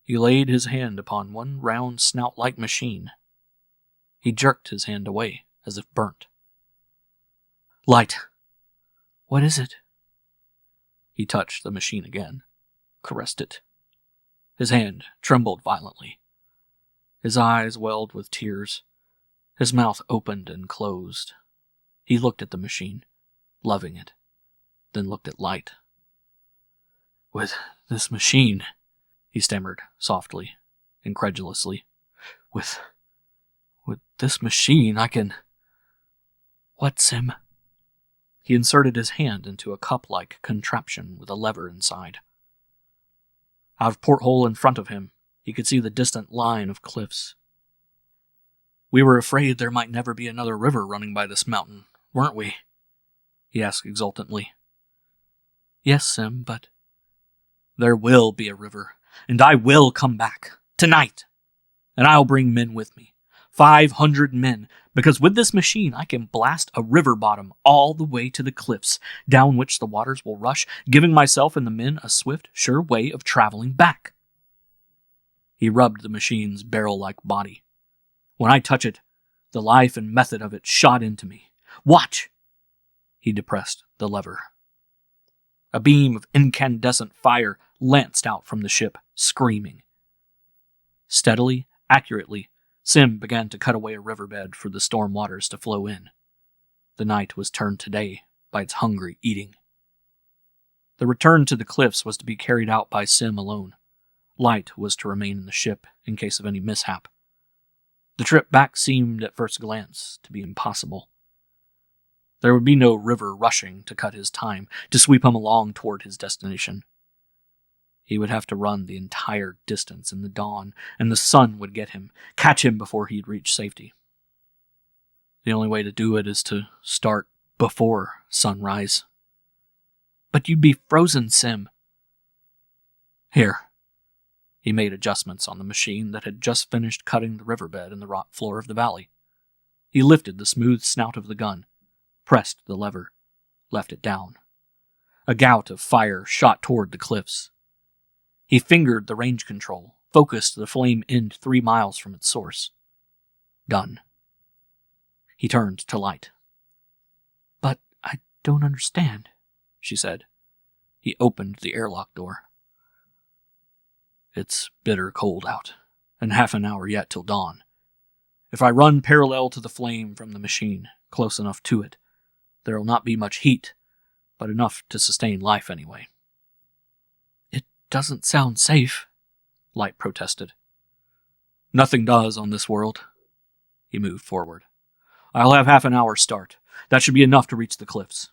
He laid his hand upon one round snout-like machine. He jerked his hand away, as if burnt. Light! What is it? He touched the machine again, caressed it. His hand trembled violently. His eyes welled with tears. His mouth opened and closed. He looked at the machine, loving it, then looked at Light. With this machine, he stammered softly, incredulously. With this machine, I can... What, Sim? He inserted his hand into a cup-like contraption with a lever inside. Out of porthole in front of him, he could see the distant line of cliffs. We were afraid there might never be another river running by this mountain, weren't we? He asked exultantly. Yes, Sim, but... There will be a river, and I will come back, tonight. And I'll bring men with me. 500 men, because with this machine I can blast a river bottom all the way to the cliffs, down which the waters will rush, giving myself and the men a swift, sure way of traveling back. He rubbed the machine's barrel-like body. When I touch it, the life and method of it shot into me. Watch! He depressed the lever. A beam of incandescent fire lanced out from the ship, screaming. Steadily, accurately, Sim began to cut away a riverbed for the storm waters to flow in. The night was turned to day by its hungry eating. The return to the cliffs was to be carried out by Sim alone. Light was to remain in the ship in case of any mishap. The trip back seemed at first glance to be impossible. There would be no river rushing to cut his time, to sweep him along toward his destination. He would have to run the entire distance in the dawn, and the sun would get him, catch him before he'd reach safety. The only way to do it is to start before sunrise. But you'd be frozen, Sim. Here. He made adjustments on the machine that had just finished cutting the riverbed in the rock floor of the valley. He lifted the smooth snout of the gun, pressed the lever, left it down. A gout of fire shot toward the cliffs. He fingered the range control, focused the flame end 3 miles from its source. Done. He turned to Light. "But I don't understand," she said. He opened the airlock door. "It's bitter cold out, and half an hour yet till dawn. If I run parallel to the flame from the machine, close enough to it, there'll not be much heat, but enough to sustain life anyway." "It doesn't sound safe," Light protested. "Nothing does on this world." He moved forward. "I'll have half an hour's start. That should be enough to reach the cliffs."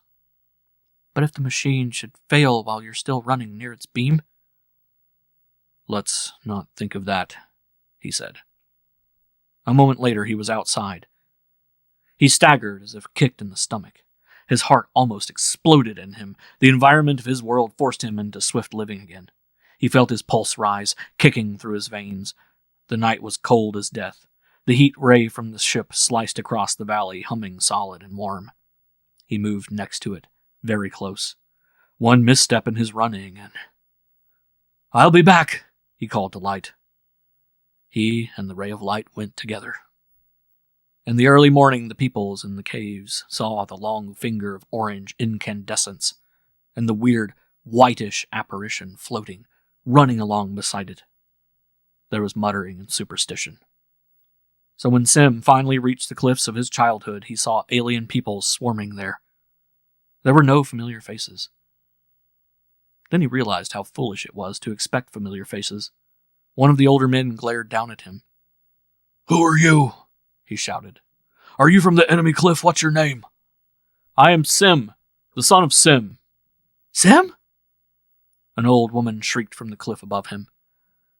"But if the machine should fail while you're still running near its beam?" "Let's not think of that," he said. A moment later he was outside. He staggered as if kicked in the stomach. His heart almost exploded in him. The environment of his world forced him into swift living again. He felt his pulse rise, kicking through his veins. The night was cold as death. The heat ray from the ship sliced across the valley, humming solid and warm. He moved next to it, very close. One misstep in his running, and... "I'll be back," he called to Light. He and the ray of light went together. In the early morning, the peoples in the caves saw the long finger of orange incandescence and the weird, whitish apparition floating, running along beside it. There was muttering and superstition. So when Sim finally reached the cliffs of his childhood, he saw alien peoples swarming there. There were no familiar faces. Then he realized how foolish it was to expect familiar faces. One of the older men glared down at him. "Who are you?" he shouted. "Are you from the enemy cliff? What's your name?" "I am Sim, the son of Sim." "Sim?" An old woman shrieked from the cliff above him.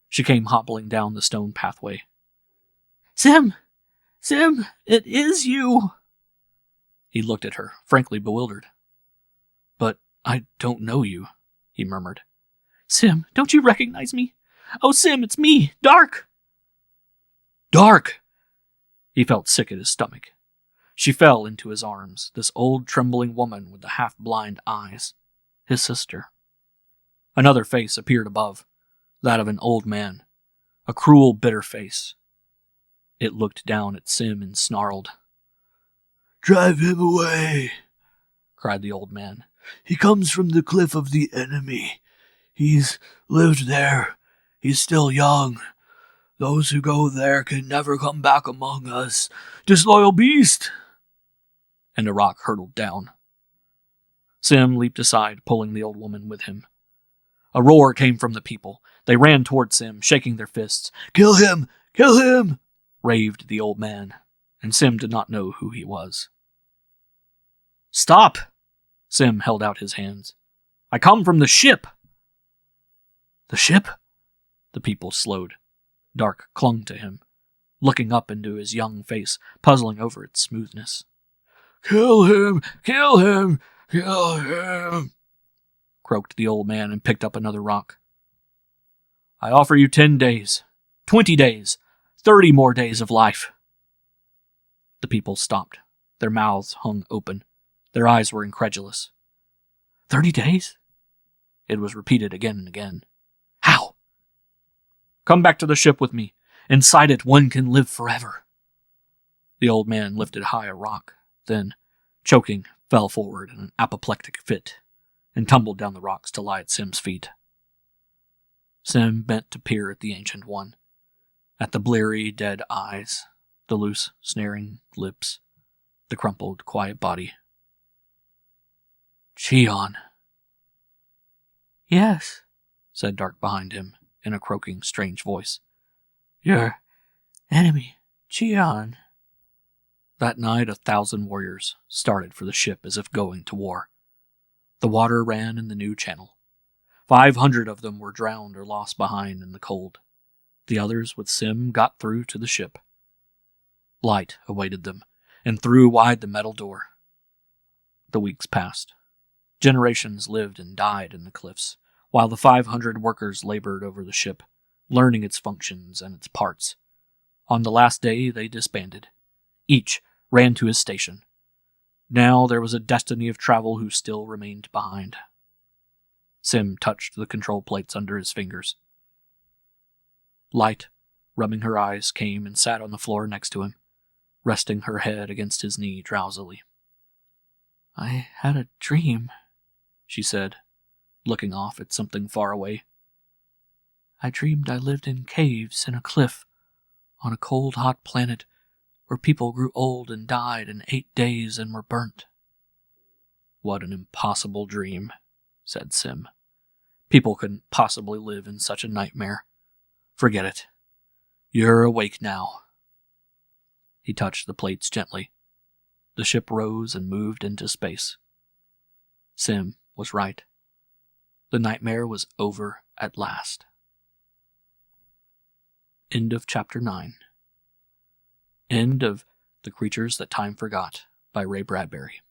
She came hobbling down the stone pathway. "Sim! Sim, it is you!" He looked at her, frankly bewildered. "But I don't know you," he murmured. "Sim, don't you recognize me? Oh, Sim, it's me, Dark!" "Dark!" He felt sick at his stomach. She fell into his arms, this old trembling woman with the half-blind eyes. His sister. Another face appeared above, that of an old man. A cruel, bitter face. It looked down at Sim and snarled. "Drive him away," cried the old man. "He comes from the cliff of the enemy. He's lived there. He's still young. Those who go there can never come back among us. Disloyal beast!" And a rock hurtled down. Sim leaped aside, pulling the old woman with him. A roar came from the people. They ran toward Sim, shaking their fists. "Kill him! Kill him!" raved the old man, and Sim did not know who he was. "Stop!" Sim held out his hands. "I come from the ship." "The ship?" The people slowed. Dark clung to him, looking up into his young face, puzzling over its smoothness. "Kill him! Kill him! Kill him!" croaked the old man and picked up another rock. "I offer you 10 days, 20 days, 30 more days of life." The people stopped. Their mouths hung open. Their eyes were incredulous. 30 days? It was repeated again and again. "How?" "Come back to the ship with me. Inside it, one can live forever." The old man lifted high a rock, then, choking, fell forward in an apoplectic fit and tumbled down the rocks to lie at Sim's feet. Sim bent to peer at the Ancient One, at the bleary, dead eyes, the loose, snaring lips, the crumpled, quiet body. "Cheon." "Yes," said Dark behind him, in a croaking, strange voice. "Your enemy, Cheon." That night 1,000 warriors started for the ship as if going to war. The water ran in the new channel. 500 of them were drowned or lost behind in the cold. The others with Sim got through to the ship. Light awaited them, and threw wide the metal door. The weeks passed. Generations lived and died in the cliffs, while the 500 workers labored over the ship, learning its functions and its parts. On the last day, they disbanded. Each ran to his station. Now there was a destiny of travel who still remained behind. Sim touched the control plates under his fingers. Light, rubbing her eyes, came and sat on the floor next to him. resting her head against his knee drowsily. "I had a dream," she said, looking off at something far away. "I dreamed I lived in caves in a cliff, on a cold, hot planet where people grew old and died in 8 days and were burnt." "What an impossible dream," said Sim. "People couldn't possibly live in such a nightmare. Forget it. You're awake now." He touched the plates gently. The ship rose and moved into space. Sim was right. The nightmare was over at last. End of Chapter 9. End of The Creatures That Time Forgot by Ray Bradbury.